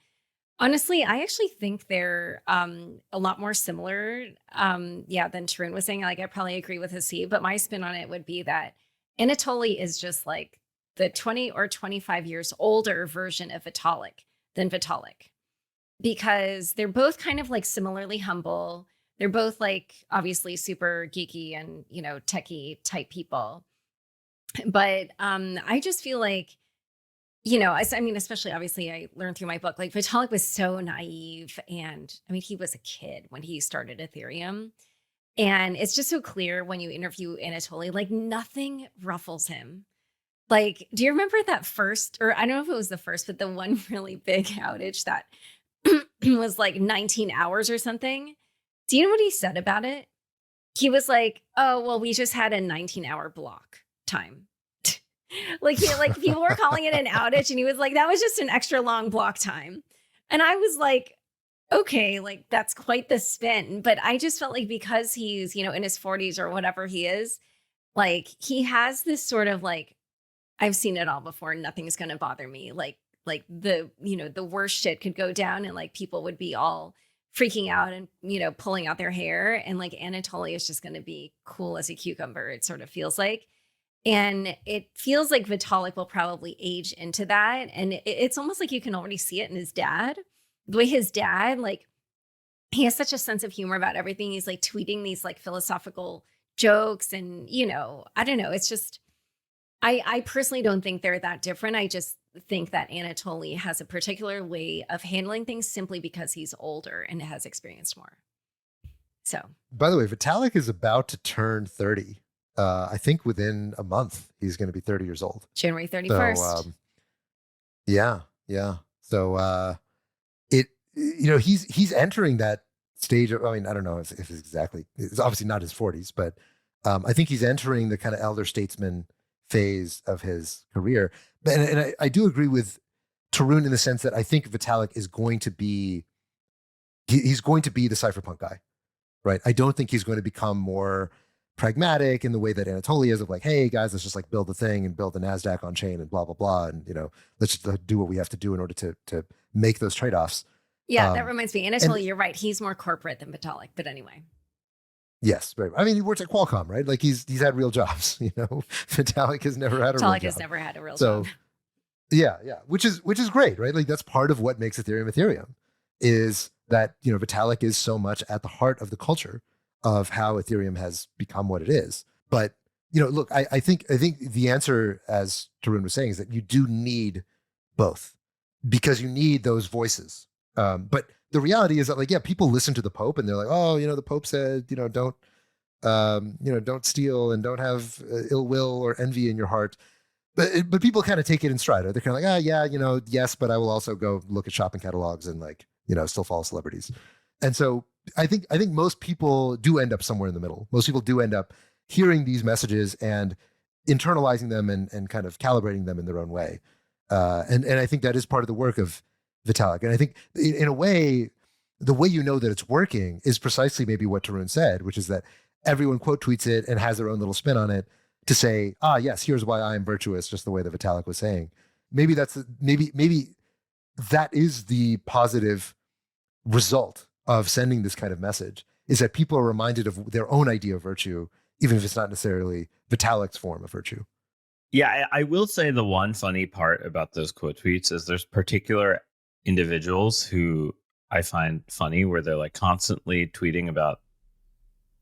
honestly, I actually think they're a lot more similar, than Tarun was saying. Like, I probably agree with Haseeb, but my spin on it would be that Anatoly is just like the 20 or 25 years older version of Vitalik than Vitalik, because they're both kind of like similarly humble. They're both like obviously super geeky and, techie type people. But I just feel like, I mean, especially obviously I learned through my book, like Vitalik was so naive. And I mean, he was a kid when he started Ethereum. And it's just so clear when you interview Anatoly, like nothing ruffles him. Like, do you remember that first, or I don't know if it was the first, but the one really big outage that was like 19 hours or something? Do you know what he said about it? He was like, oh, well, we just had a 19-hour block time. like people were calling it an outage, and he was like, that was just an extra long block time. And I was like, okay, like that's quite the spin. But I just felt like because he's, in his 40s or whatever he is, like he has this sort of like, I've seen it all before, nothing's going to bother me. Like the, the worst shit could go down and like people would be all freaking out and, pulling out their hair. And like Anatoly is just going to be cool as a cucumber. It sort of feels like. And it feels like Vitalik will probably age into that. And it's almost like you can already see it in his dad. The way his dad, like, he has such a sense of humor about everything. He's like tweeting these like philosophical jokes. And, I don't know. It's just, I personally don't think they're that different. I just think that Anatoly has a particular way of handling things simply because he's older and has experienced more. So, by the way, Vitalik is about to turn 30. I think within a month, he's going to be 30 years old. January 31st. So, yeah. So, he's entering that stage of, I mean, I don't know if it's exactly, it's obviously not his 40s, but I think he's entering the kind of elder statesman phase of his career. And I do agree with Tarun in the sense that I think Vitalik is going to be, he's going to be the cypherpunk guy, right? I don't think he's going to become more pragmatic in the way that Anatoly is, of like, hey guys, let's just like build the thing and build the NASDAQ on chain and blah, blah, blah. And, let's just do what we have to do in order to make those trade-offs. Yeah, that reminds me. Anatoly, you're right. He's more corporate than Vitalik, but anyway. Yes, very. I mean, he works at Qualcomm, right? Like he's had real jobs. Vitalik has never had a real job. Vitalik has never had a real job. Yeah, which is great, right? Like that's part of what makes Ethereum is that Vitalik is so much at the heart of the culture of how Ethereum has become what it is. But look, I think the answer, as Tarun was saying, is that you do need both because you need those voices. But the reality is that, like, yeah, people listen to the Pope and they're like, oh, the Pope said, don't steal and don't have ill will or envy in your heart. But people kind of take it in stride. They're kind of like, yes, but I will also go look at shopping catalogs and still follow celebrities. And so I think most people do end up somewhere in the middle. Most people do end up hearing these messages and internalizing them and kind of calibrating them in their own way. And I think that is part of the work of Vitalik. And I think in a way, the way that it's working is precisely maybe what Tarun said, which is that everyone quote tweets it and has their own little spin on it to say, yes, here's why I am virtuous, just the way that Vitalik was saying. Maybe maybe that is the positive result of sending this kind of message, is that people are reminded of their own idea of virtue, even if it's not necessarily Vitalik's form of virtue. Yeah, I will say the one funny part about those quote tweets is there's particular individuals who I find funny where they're like constantly tweeting about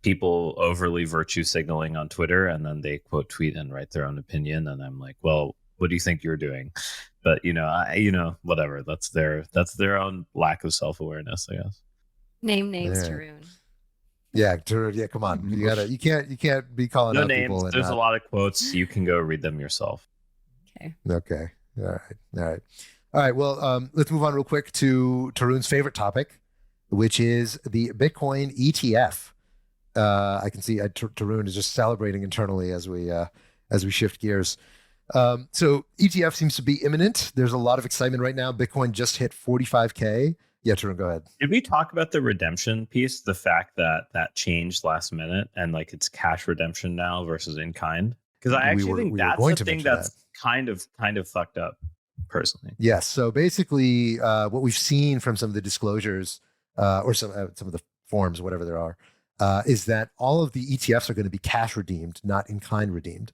people overly virtue signaling on Twitter, and then they quote tweet and write their own opinion, and I'm like, well, what do you think you're doing? But whatever. That's their own lack of self-awareness, I guess. Name names, Yeah. Tarun. Yeah, yeah, come on. You can't be calling No out names. people. And There's not... a lot of quotes. You can go read them yourself. Okay. All right. Well, let's move on real quick to Tarun's favorite topic, which is the Bitcoin ETF. I can see Tarun is just celebrating internally as we shift gears. So ETF seems to be imminent. There's a lot of excitement right now. Bitcoin just hit 45K. Yeah, Tarun, go ahead. Did we talk about the redemption piece? The fact that changed last minute and like it's cash redemption now versus in kind? Because I actually think that's the thing that's kind of fucked up, personally. Yes. So basically, what we've seen from some of the disclosures or some of the forms, whatever there are, is that all of the ETFs are going to be cash redeemed, not in kind redeemed.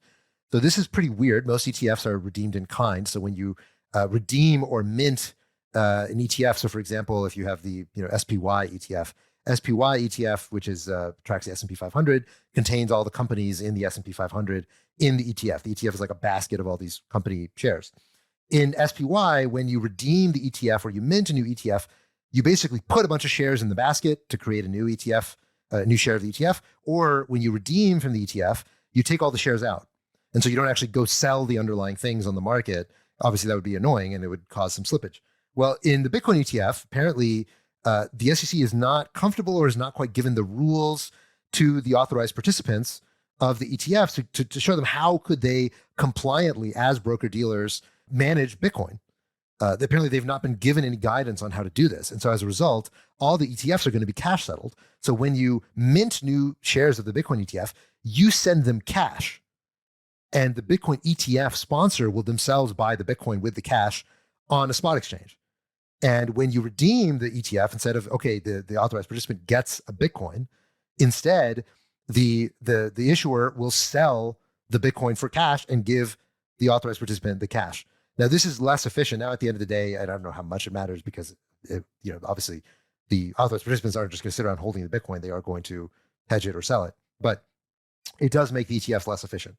So this is pretty weird. Most ETFs are redeemed in kind. So when you redeem or mint an ETF, so for example, if you have the SPY ETF, which is tracks the S&P 500, contains all the companies in the S&P 500 in the ETF. The ETF is like a basket of all these company shares. In SPY, when you redeem the ETF or you mint a new ETF, you basically put a bunch of shares in the basket to create a new ETF, a new share of the ETF. Or when you redeem from the ETF, you take all the shares out. And so you don't actually go sell the underlying things on the market. Obviously, that would be annoying and it would cause some slippage. Well, in the Bitcoin ETF, apparently the SEC is not comfortable or is not quite given the rules to the authorized participants of the ETFs to show them how could they compliantly, as broker-dealers, manage Bitcoin. Apparently, they've not been given any guidance on how to do this. And so as a result, all the ETFs are going to be cash settled. So when you mint new shares of the Bitcoin ETF, you send them cash. And the Bitcoin ETF sponsor will themselves buy the Bitcoin with the cash on a spot exchange. And when you redeem the ETF, instead of, okay, the authorized participant gets a Bitcoin, instead, the issuer will sell the Bitcoin for cash and give the authorized participant the cash. Now, this is less efficient. Now, at the end of the day, I don't know how much it matters because, obviously, the authorized participants aren't just going to sit around holding the Bitcoin. They are going to hedge it or sell it. But it does make the ETFs less efficient.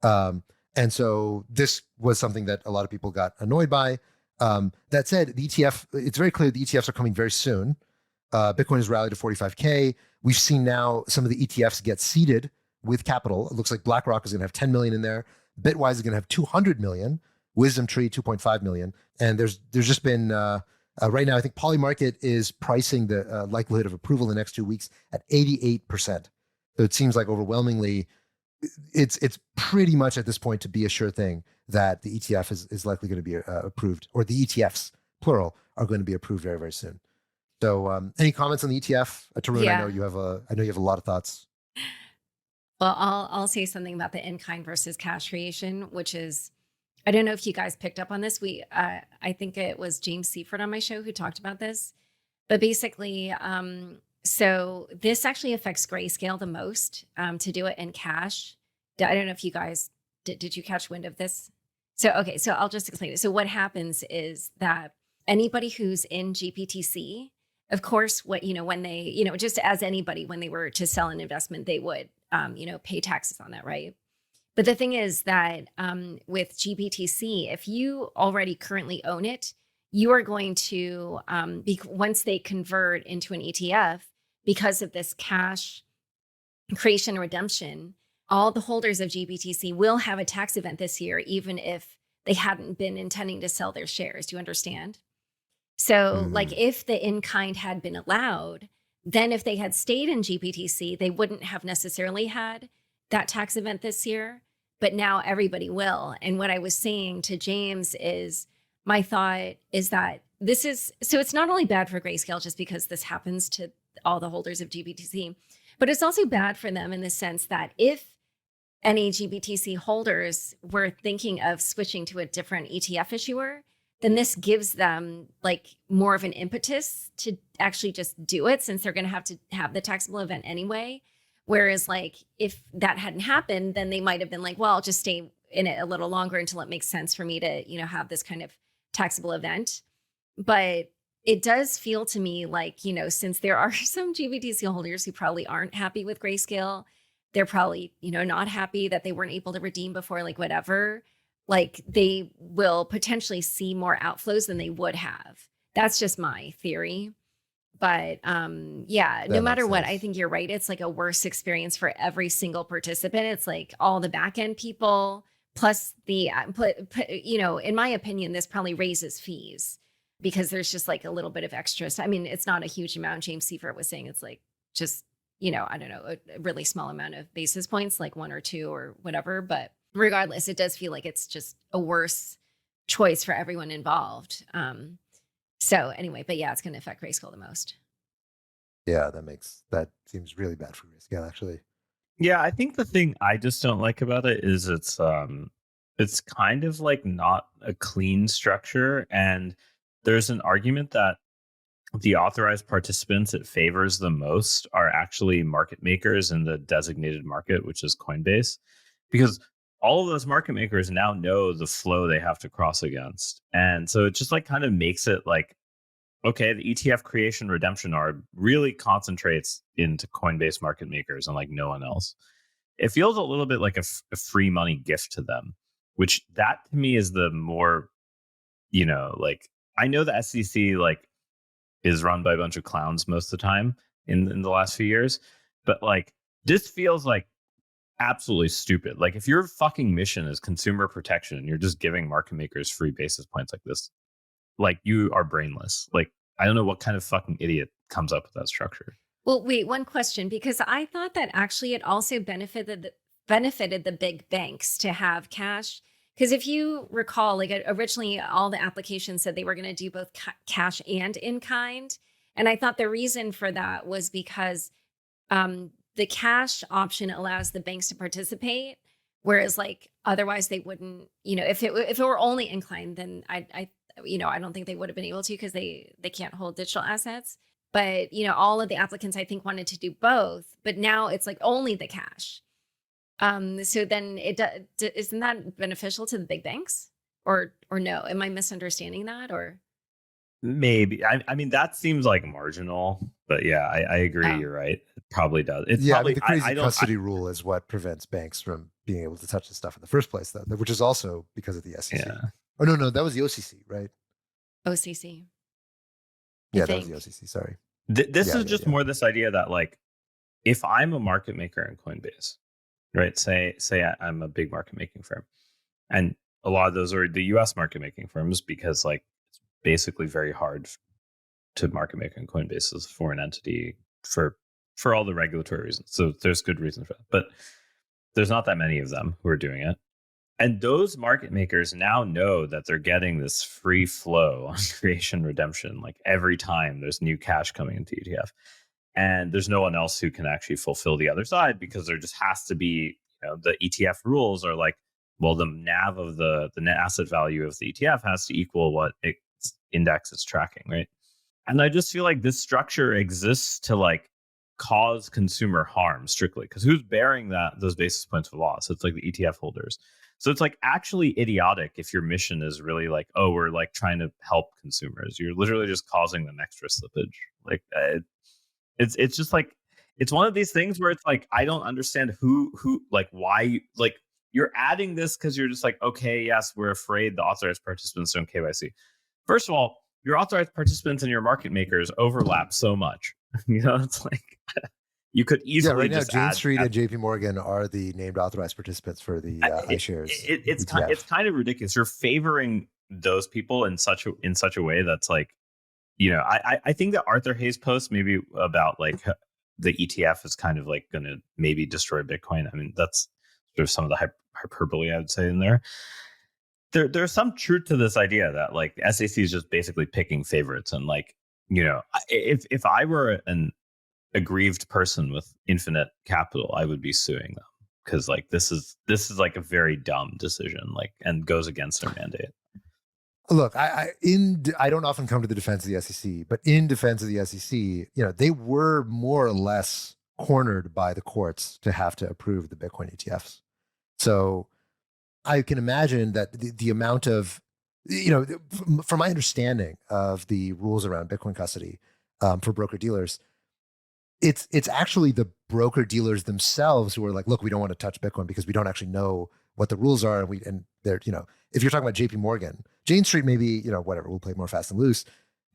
And so this was something that a lot of people got annoyed by. That said, the ETF, it's very clear the ETFs are coming very soon. Bitcoin has rallied to 45K. We've seen now some of the ETFs get seeded with capital. It looks like BlackRock is going to have 10 million in there. Bitwise is going to have 200 million. Wisdom Tree, 2.5 million. And there's just been, right now, I think Polymarket is pricing the likelihood of approval in the next 2 weeks at 88%. So it seems like overwhelmingly, it's pretty much at this point to be a sure thing that the ETF is likely going to be approved, or the ETFs, plural, are going to be approved very, very soon. So any comments on the ETF? Tarun, Yeah. I know you have a lot of thoughts. Well, I'll say something about the in-kind versus cash creation, which is, I don't know if you guys picked up on this. I think it was James Seifert on my show who talked about this, but basically, so this actually affects Grayscale the most, to do it in cash. I don't know if you guys, did you catch wind of this? So I'll just explain it. So what happens is that anybody who's in GPTC, of course, when they, just as anybody, when they were to sell an investment, they would, pay taxes on that, right? But the thing is that with GPTC, if you already currently own it, you are going to, once they convert into an ETF, because of this cash creation and redemption, all the holders of GBTC will have a tax event this year, even if they hadn't been intending to sell their shares. Do you understand? So like if the in-kind had been allowed, then if they had stayed in GBTC, they wouldn't have necessarily had that tax event this year, but now everybody will. And what I was saying to James is, my thought is that so it's not only bad for Grayscale just because this happens to all the holders of GBTC, but it's also bad for them in the sense that if any GBTC holders were thinking of switching to a different ETF issuer, then this gives them like more of an impetus to actually just do it, since they're going to have the taxable event anyway. Whereas like if that hadn't happened, then they might have been like, well, I'll just stay in it a little longer until it makes sense for me to, have this kind of taxable event. But it does feel to me like, since there are some GBTC holders who probably aren't happy with Grayscale, they're probably, not happy that they weren't able to redeem before, like whatever, like they will potentially see more outflows than they would have. That's just my theory. But yeah, no matter what, I think you're right. It's like a worse experience for every single participant. It's like all the back end people plus the, in my opinion, this probably raises fees because there's just like a little bit of extra. I mean, it's not a huge amount. James Seifert was saying it's like just, I don't know, a really small amount of basis points, like 1 or 2 or whatever. But regardless, it does feel like it's just a worse choice for everyone involved. So anyway, but yeah, it's going to affect Grayscale the most. Yeah, that seems really bad for Grayscale, actually. Yeah, I think the thing I just don't like about it is it's kind of like not a clean structure, and there's an argument that the authorized participants it favors the most are actually market makers in the designated market, which is Coinbase, because all of those market makers now know the flow they have to cross against. And so it just like kind of makes it like, okay, the ETF creation redemption arb really concentrates into Coinbase market makers and like no one else. It feels a little bit like a free money gift to them, which that to me is the more, like I know the SEC like is run by a bunch of clowns most of the time in the last few years, but like this feels like absolutely stupid. Like if your fucking mission is consumer protection and you're just giving market makers free basis points like this, like you are brainless. Like I don't know what kind of fucking idiot comes up with that structure. Well, wait, one question, because I thought that actually it also benefited the big banks to have cash. Because if you recall, like originally all the applications said they were going to do both cash and in kind. And I thought the reason for that was because the cash option allows the banks to participate, whereas like otherwise they wouldn't, if it were only inclined, then I don't think they would have been able to because they can't hold digital assets. But, all of the applicants I think wanted to do both, but now it's like only the cash. So then isn't that beneficial to the big banks or no? Am I misunderstanding that or? Maybe. I mean, that seems like marginal, but yeah, I agree. You're right. It probably does. It's probably, the crazy custody rule is what prevents banks from being able to touch the stuff in the first place, though, which is also because of the SEC. Yeah. Oh, no, that was the OCC, right? OCC. Yeah, that was the OCC. Sorry. This is just more this idea that like, if I'm a market maker in Coinbase, right? Say I'm a big market making firm, and a lot of those are the U.S. market making firms because like it's basically very hard to market make in Coinbase as a foreign entity for all the regulatory reasons. So there's good reasons for that, but there's not that many of them who are doing it. And those market makers now know that they're getting this free flow on creation redemption, like every time there's new cash coming into ETF. And there's no one else who can actually fulfill the other side because there just has to be, the ETF rules are like, well, the NAV of the net asset value of the ETF has to equal what its index is tracking, right? And I just feel like this structure exists to like cause consumer harm strictly because who's bearing those basis points of loss? It's like the ETF holders. So it's like actually idiotic if your mission is really like, oh, we're like trying to help consumers. You're literally just causing them extra slippage. Like it's just like, it's one of these things where it's like, I don't understand who like why, like you're adding this because you're just like, okay, yes, we're afraid the authorized participants don't KYC. First of all, your authorized participants and your market makers overlap so much. It's like you could easily right now just Jane Street and JP Morgan are the named authorized participants for the iShares. It's kind of ridiculous. You're favoring those people in such a way that's like, I think that Arthur Hayes' post maybe about like the ETF is kind of like going to maybe destroy Bitcoin. I mean, that's sort of some of the hyperbole I would say in there. There's some truth to this idea that like the SEC is just basically picking favorites, and like, if I were an aggrieved person with infinite capital, I would be suing them because like this is like a very dumb decision, like, and goes against their mandate. Look, I don't often come to the defense of the SEC, but in defense of the SEC, they were more or less cornered by the courts to have to approve the Bitcoin ETFs. So I can imagine that the amount of from my understanding of the rules around Bitcoin custody for broker dealers, it's actually the broker dealers themselves who are like, look, we don't want to touch Bitcoin because we don't actually know what the rules are. And they're, if you're talking about JP Morgan, Jane Street, maybe, whatever, we'll play more fast and loose.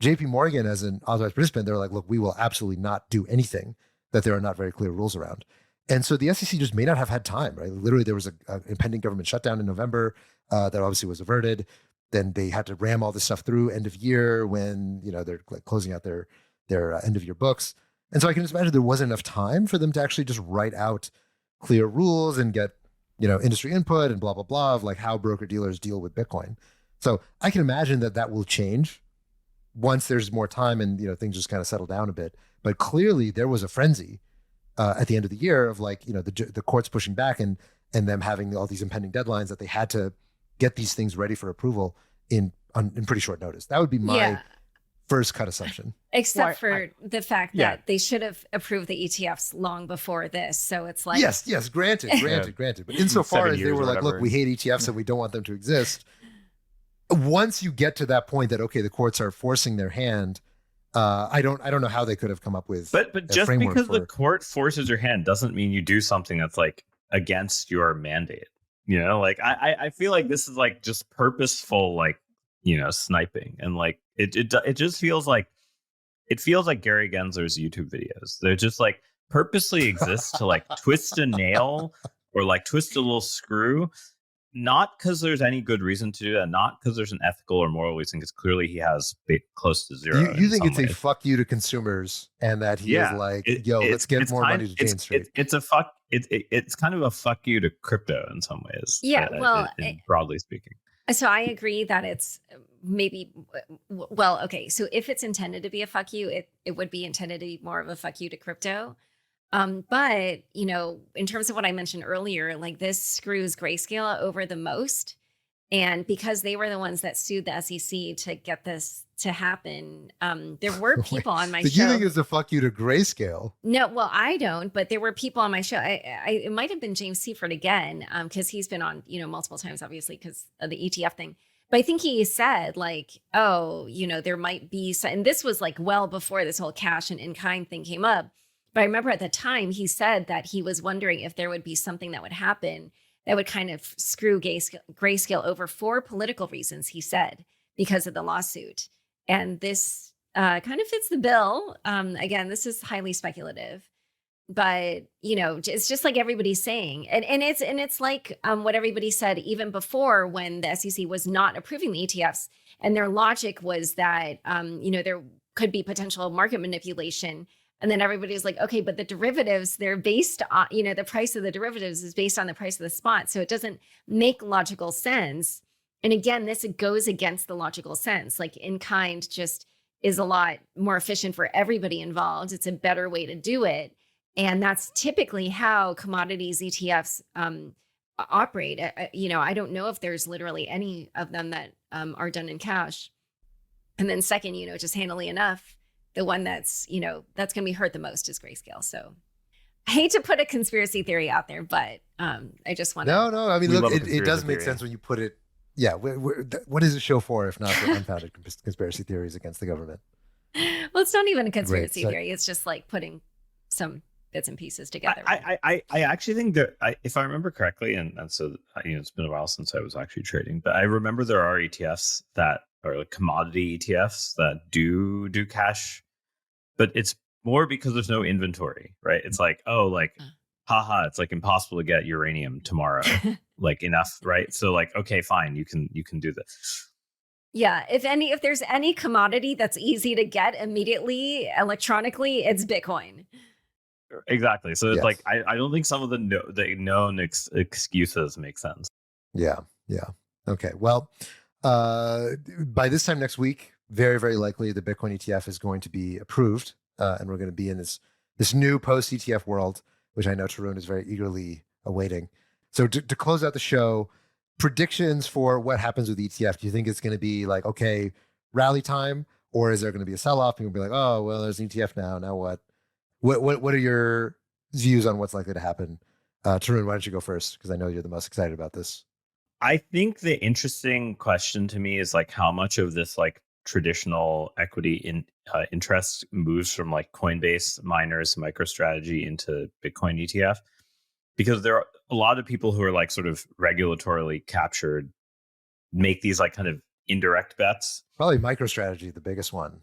JP Morgan, as an authorized participant, they're like, look, we will absolutely not do anything that there are not very clear rules around. And so the SEC just may not have had time, right? Literally, there was a impending government shutdown in November that obviously was averted. Then they had to ram all this stuff through end of year when, they're like closing out their end of year books. And so I can just imagine there wasn't enough time for them to actually just write out clear rules and get, industry input and blah, blah, blah of like how broker dealers deal with Bitcoin. So I can imagine that will change once there's more time and, things just kind of settle down a bit. But clearly there was a frenzy at the end of the year of like, the courts pushing back and them having all these impending deadlines that they had to get these things ready for approval in pretty short notice. That would be my first cut assumption. Except for the fact that they should have approved the ETFs long before this. So it's like... Yes, granted. But insofar as they were like, look, we hate ETFs and we don't want them to exist. Once you get to that point that, okay, the courts are forcing their hand, I don't know how they could have come up with But just because the court forces your hand doesn't mean you do something that's like against your mandate. Like I feel like this is like just purposeful, like, sniping. And like it just feels like Gary Gensler's YouTube videos. They're just like purposely exist to like twist a nail or like twist a little screw. Not because there's any good reason to do that, not because there's an ethical or moral reason, because clearly he has close to zero. You think it's a fuck you to consumers, and that he is like, let's get more money to Jane Street. It's kind of a fuck you to crypto in some ways. Yeah, broadly speaking. So I agree that it's maybe, okay. So if it's intended to be a fuck you, it would be intended to be more of a fuck you to crypto. But, in terms of what I mentioned earlier, like this screws Grayscale over the most. And because they were the ones that sued the SEC to get this to happen, there were people on my show. You think it's a fuck you to Grayscale? No, well, I don't, but there were people on my show. It might have been James Seifert again, because he's been on, multiple times, obviously, because of the ETF thing. But I think he said like, there might be some, and this was like well before this whole cash and in-kind thing came up. But I remember at the time he said that he was wondering if there would be something that would happen that would kind of screw Grayscale over for political reasons, he said, because of the lawsuit. And this kind of fits the bill. Again, this is highly speculative, but it's just like everybody's saying. And it's like what everybody said even before when the SEC was not approving the ETFs. And their logic was that, there could be potential market manipulation. And then everybody's like, okay, but the derivatives, they're based on, the price of the derivatives is based on the price of the spot. So it doesn't make logical sense. And again, this goes against the logical sense. Like in-kind just is a lot more efficient for everybody involved. It's a better way to do it. And that's typically how commodities ETFs operate. I don't know if there's literally any of them that are done in cash. And then second, just handily enough, the one that's going to be hurt the most is Grayscale. So I hate to put a conspiracy theory out there, but I just want to. No. I mean, look, it does make sense when you put it. Yeah. What is the show for if not for unfounded conspiracy theories against the government? Well, it's not even a conspiracy theory. It's just like putting some bits and pieces together. I actually think that if I remember correctly, and so it's been a while since I was actually trading, but I remember there are ETFs that are like commodity ETFs that do cash. But it's more because there's no inventory, right? It's like, haha, it's like impossible to get uranium tomorrow, like enough, right? So like, okay, fine, you can do this. Yeah, if there's any commodity that's easy to get immediately electronically, it's Bitcoin. Exactly. So it's like I don't think some of the known excuses make sense. Yeah. Okay. Well, by this time next week, very, very likely the Bitcoin ETF is going to be approved, and we're going to be in this new post-ETF world, which I know Tarun is very eagerly awaiting. So to close out the show, predictions for what happens with ETF. Do you think it's going to be like, okay, rally time, or is there going to be a sell-off and you'll be like, oh, well, there's an ETF now what? What are your views on what's likely to happen? Tarun, why don't you go first? Because I know you're the most excited about this. I think the interesting question to me is like how much of this like traditional equity interest moves from like Coinbase miners, MicroStrategy into Bitcoin ETF, because there are a lot of people who are like sort of regulatorily captured, make these like kind of indirect bets. Probably MicroStrategy, the biggest one.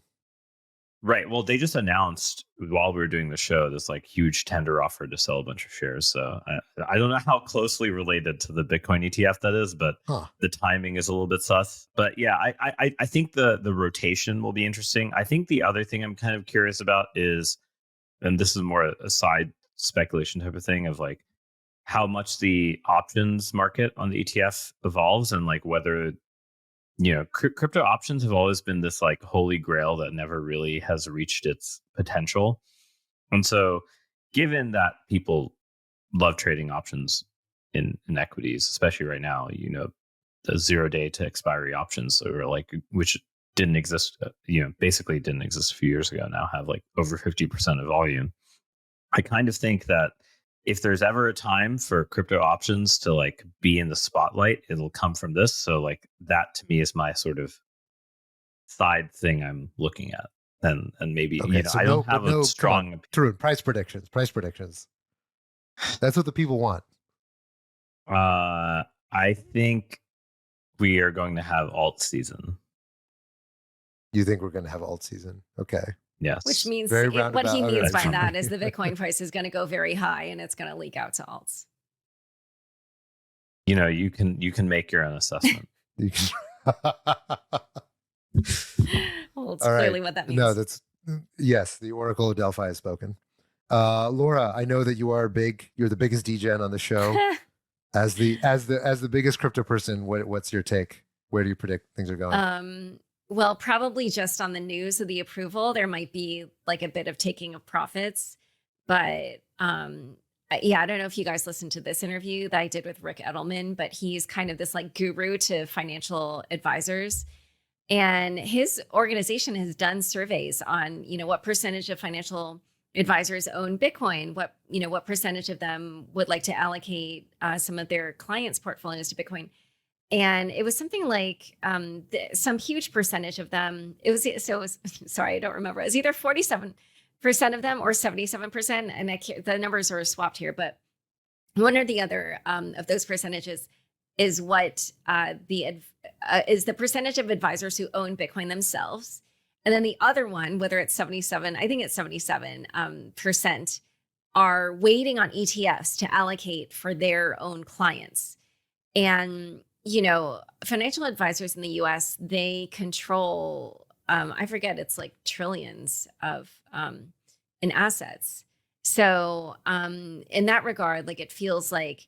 Right. Well, they just announced while we were doing the show this like huge tender offer to sell a bunch of shares. So I don't know how closely related to the Bitcoin ETF that is, but the timing is a little bit sus. But yeah, I think the rotation will be interesting. I think the other thing I'm kind of curious about is, and this is more a side speculation type of thing, of like how much the options market on the ETF evolves, and like whether, you know, crypto options have always been this like holy grail that never really has reached its potential. And so given that people love trading options in equities, especially right now, you know, the 0 day to expiry options, or like, which didn't exist, basically didn't exist a few years ago, now have like over 50% of volume. I kind of think that if there's ever a time for crypto options to like be in the spotlight, it'll come from this. So like that to me is my sort of side thing I'm looking at. And maybe, Okay, so I don't have a strong Tarun, price predictions. That's what the people want. I think we are going to have alt season. You think we're going to have alt season? Okay. Yes. Which means Very what he roundabout. means by Okay. that is the Bitcoin price is going to go very high and it's going to leak out to alts. You know, you can make your own assessment. You can- Well, it's All right. clearly what that means. No, yes, the Oracle of Delphi has spoken. Laura, I know that you're the biggest DGen on the show. As the biggest crypto person, what's your take? Where do you predict things are going? Well, probably just on the news of the approval, there might be like a bit of taking of profits. But yeah, I don't know if you guys listened to this interview that I did with Rick Edelman, but he's kind of this like guru to financial advisors. And his organization has done surveys on, what percentage of financial advisors own Bitcoin, what percentage of them would like to allocate some of their clients' portfolios to Bitcoin. And it was something like some huge percentage of them. Sorry, I don't remember. It was either 47% of them or 77%. And the numbers are swapped here, but one or the other of those percentages is what is the percentage of advisors who own Bitcoin themselves. And then the other one, whether it's 77, I think it's 77% are waiting on ETFs to allocate for their own clients. And financial advisors in the US, they control, I forget, it's like trillions of in assets. So in that regard, like it feels like,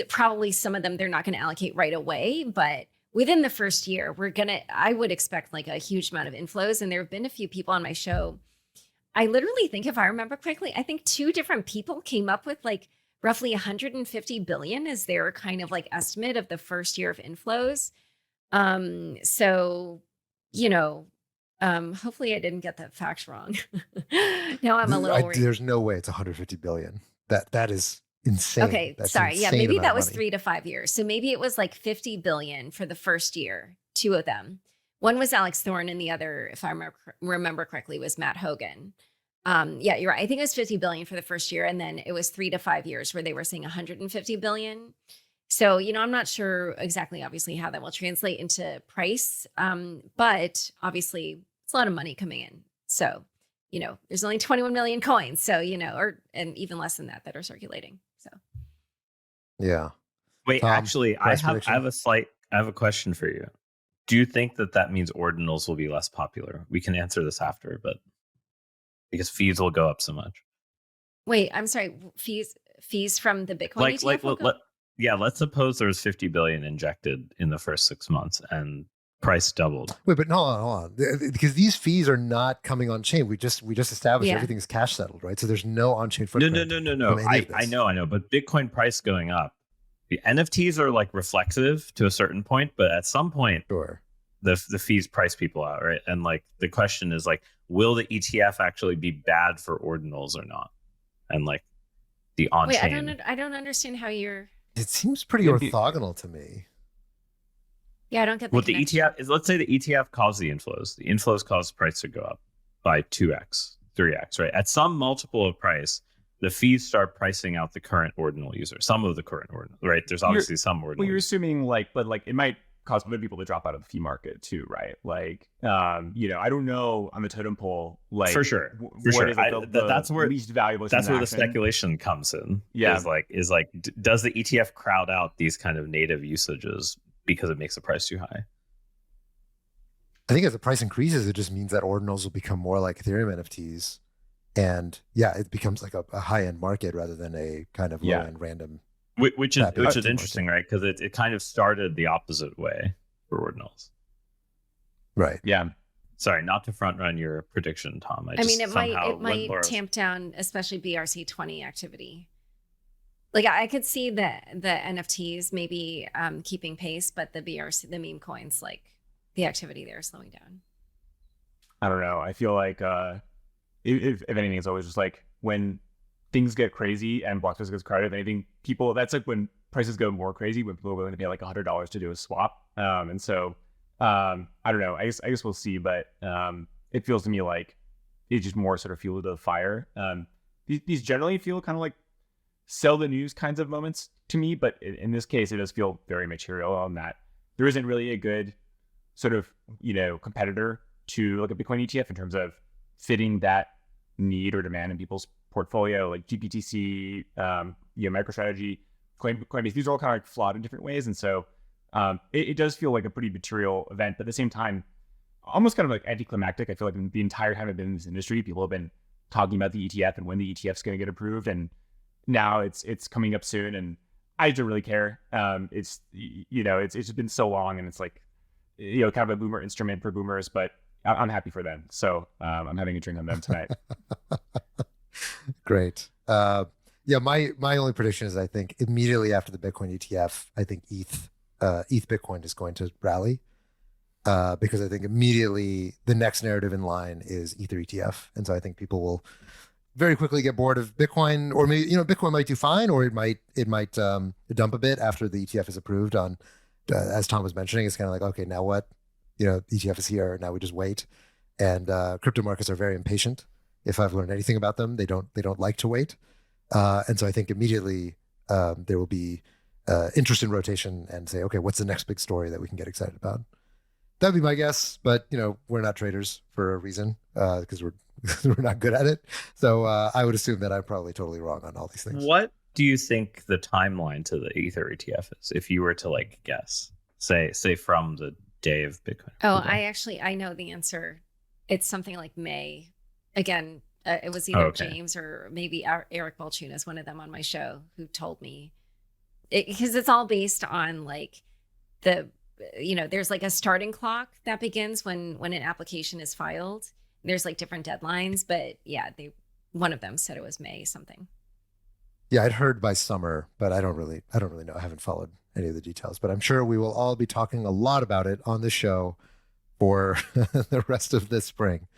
probably some of them, they're not going to allocate right away, but within the first year, I would expect like a huge amount of inflows. And there have been a few people on my show. I literally think, if I remember correctly, I think 2 different people came up with like roughly 150 billion as their kind of like estimate of the first year of inflows. So, hopefully I didn't get that fact wrong. Now I'm a little worried. There's no way it's 150 billion. That is insane. Okay, That's sorry. Yeah, maybe that was money. 3 to 5 years. So maybe it was like 50 billion for the first year, 2 of them. One was Alex Thorne and the other, if I remember correctly, was Matt Hogan. Yeah, you're right. I think it was 50 billion for the first year. And then it was 3 to 5 years where they were saying 150 billion. So, I'm not sure exactly, obviously, how that will translate into price. But obviously, it's a lot of money coming in. So, there's only 21 million coins. So, and even less than that are circulating. So, yeah. Wait, Tom, actually, I price have prediction? I have a question for you. Do you think that means ordinals will be less popular? We can answer this after, but because fees will go up so much. wait, I'm sorry. Fees from the Bitcoin ETF? Let's suppose there's 50 billion injected in the first 6 months and price doubled. Wait, but hold on. Because these fees are not coming on chain. We just established everything's cash settled, right? So there's no on chain footprint. No. I know. But Bitcoin price going up. The NFTs are like reflexive to a certain point, but at some point, Sure. the fees price people out, right? And like the question is like, will the ETF actually be bad for ordinals or not? And like the on-chain. Wait, I don't understand how you're. It seems pretty Yeah, orthogonal to me. Yeah, I don't get the What the connection. ETF is, let's say the ETF caused the inflows. The inflows caused the price to go up by 2x, 3x, right? At some multiple of price, the fees start pricing out the current ordinal user, some of the current ordinal, right? There's obviously some ordinal. Well, you're users. assuming but it might cause other people to drop out of the fee market too, right? Like, I don't know on the totem pole, like For sure. what For is sure. That's where least valuable. that's where the transaction. speculation comes in. Yeah. Is like, does the ETF crowd out these kind of native usages because it makes the price too high? I think as the price increases, it just means that ordinals will become more like Ethereum NFTs. And yeah, it becomes like a high-end market rather than a kind of low-end random. Which is Market. interesting, right? Because it kind of started the opposite way for ordinals. Right. Yeah. Sorry, not to front run your prediction, Tom. I mean, it might Laura's- tamp down, especially BRC20 activity. Like I could see the NFTs maybe keeping pace, but the BRC, the meme coins, like the activity there is slowing down. I don't know. I feel like if anything, it's always just like when things get crazy and block space gets crowded. If anything, that's like when prices go more crazy, when people are willing to pay like $100 to do a swap. And so I don't know. I guess we'll see. But it feels to me like it's just more sort of fuel to the fire. These generally feel kind of like sell the news kinds of moments to me, but in this case, it does feel very material on that. There isn't really a good sort of competitor to like a Bitcoin ETF in terms of fitting that need or demand in people's portfolio, like GPTC, MicroStrategy, Coinbase. These are all kind of like flawed in different ways, and so it does feel like a pretty material event. But at the same time, almost kind of like anticlimactic. I feel like the entire time I've been in this industry, people have been talking about the ETF and when the ETF is going to get approved, and now it's coming up soon, and I don't really care. It's just been so long, and it's like kind of a boomer instrument for boomers, but I'm happy for them. So I'm having a drink on them tonight. Great. Yeah, my only prediction is I think immediately after the Bitcoin ETF, I think ETH Bitcoin is going to rally because I think immediately the next narrative in line is Ether ETF, and so I think people will very quickly get bored of Bitcoin, or maybe Bitcoin might do fine, or it might dump a bit after the ETF is approved. On as Tom was mentioning, it's kind of like, okay, now what? ETF is here. Now we just wait. And crypto markets are very impatient. If I've learned anything about them, they don't like to wait. And so I think immediately there will be interest in rotation and say, okay, what's the next big story that we can get excited about? That'd be my guess. But we're not traders for a reason because we're not good at it. So I would assume that I'm probably totally wrong on all these things. What do you think the timeline to the Ether ETF is, if you were to like guess? Say from the day of Bitcoin. Oh, I know the answer. It's something like May. Again, it was either James or maybe Eric Balchunas, one of them on my show, who told me, because it's all based on like there's like a starting clock that begins when an application is filed. There's like different deadlines, but yeah, one of them said it was May something. Yeah, I'd heard by summer, but I don't really know. I haven't followed any of the details, but I'm sure we will all be talking a lot about it on the show for the rest of this spring.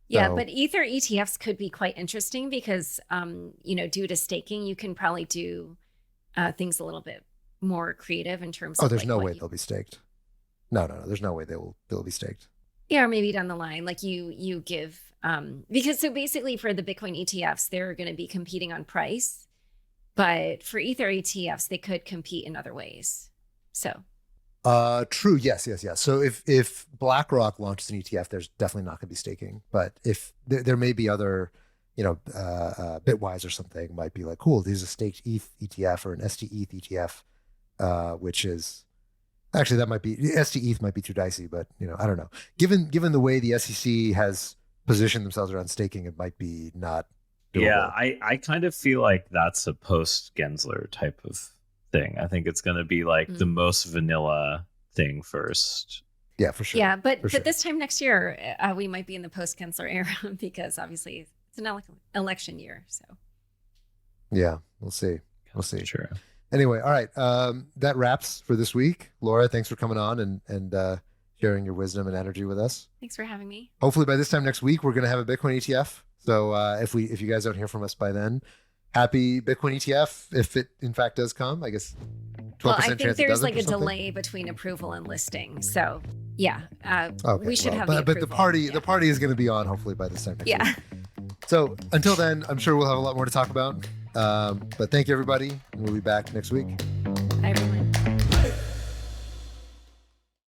Yeah, So, but Ether ETFs could be quite interesting because, due to staking, you can probably do things a little bit more creative in terms of. there's like, no what way they'll be staked. No, there's no way they'll be staked. Yeah, or maybe down the line, like you give because so basically for the Bitcoin ETFs, they're going to be competing on price, but for Ether ETFs, they could compete in other ways. So. True. Yes. So if BlackRock launches an ETF, there's definitely not going to be staking. But if there may be other, Bitwise or something might be like, cool, this is a staked ETH ETF or an ST-ETH ETF, which is actually that might be ST-ETH might be too dicey, but I don't know. Given the way the SEC has positioned themselves around staking, it might be not doable. Yeah, I kind of feel like that's a post Gensler type of thing. I think it's going to be like the most vanilla thing first. Yeah, for sure. Yeah, but sure. this time next year, we might be in the post-Gensler era because obviously it's an election year. So. Yeah, we'll see. Sure. Anyway, all right. That wraps for this week. Laura, thanks for coming on and sharing your wisdom and energy with us. Thanks for having me. Hopefully by this time next week, we're going to have a Bitcoin ETF. So if you guys don't hear from us by then, happy Bitcoin ETF, if it in fact does come. I guess Well, I 12% think chance it there's doesn't like or a something? delay between approval and listing. So yeah, Okay, we should well, have but the the approval. party Yeah. the party is going to be on hopefully by this time next Yeah. week. So until then, I'm sure we'll have a lot more to talk about. But thank you everybody, and we'll be back next week. Bye, everyone.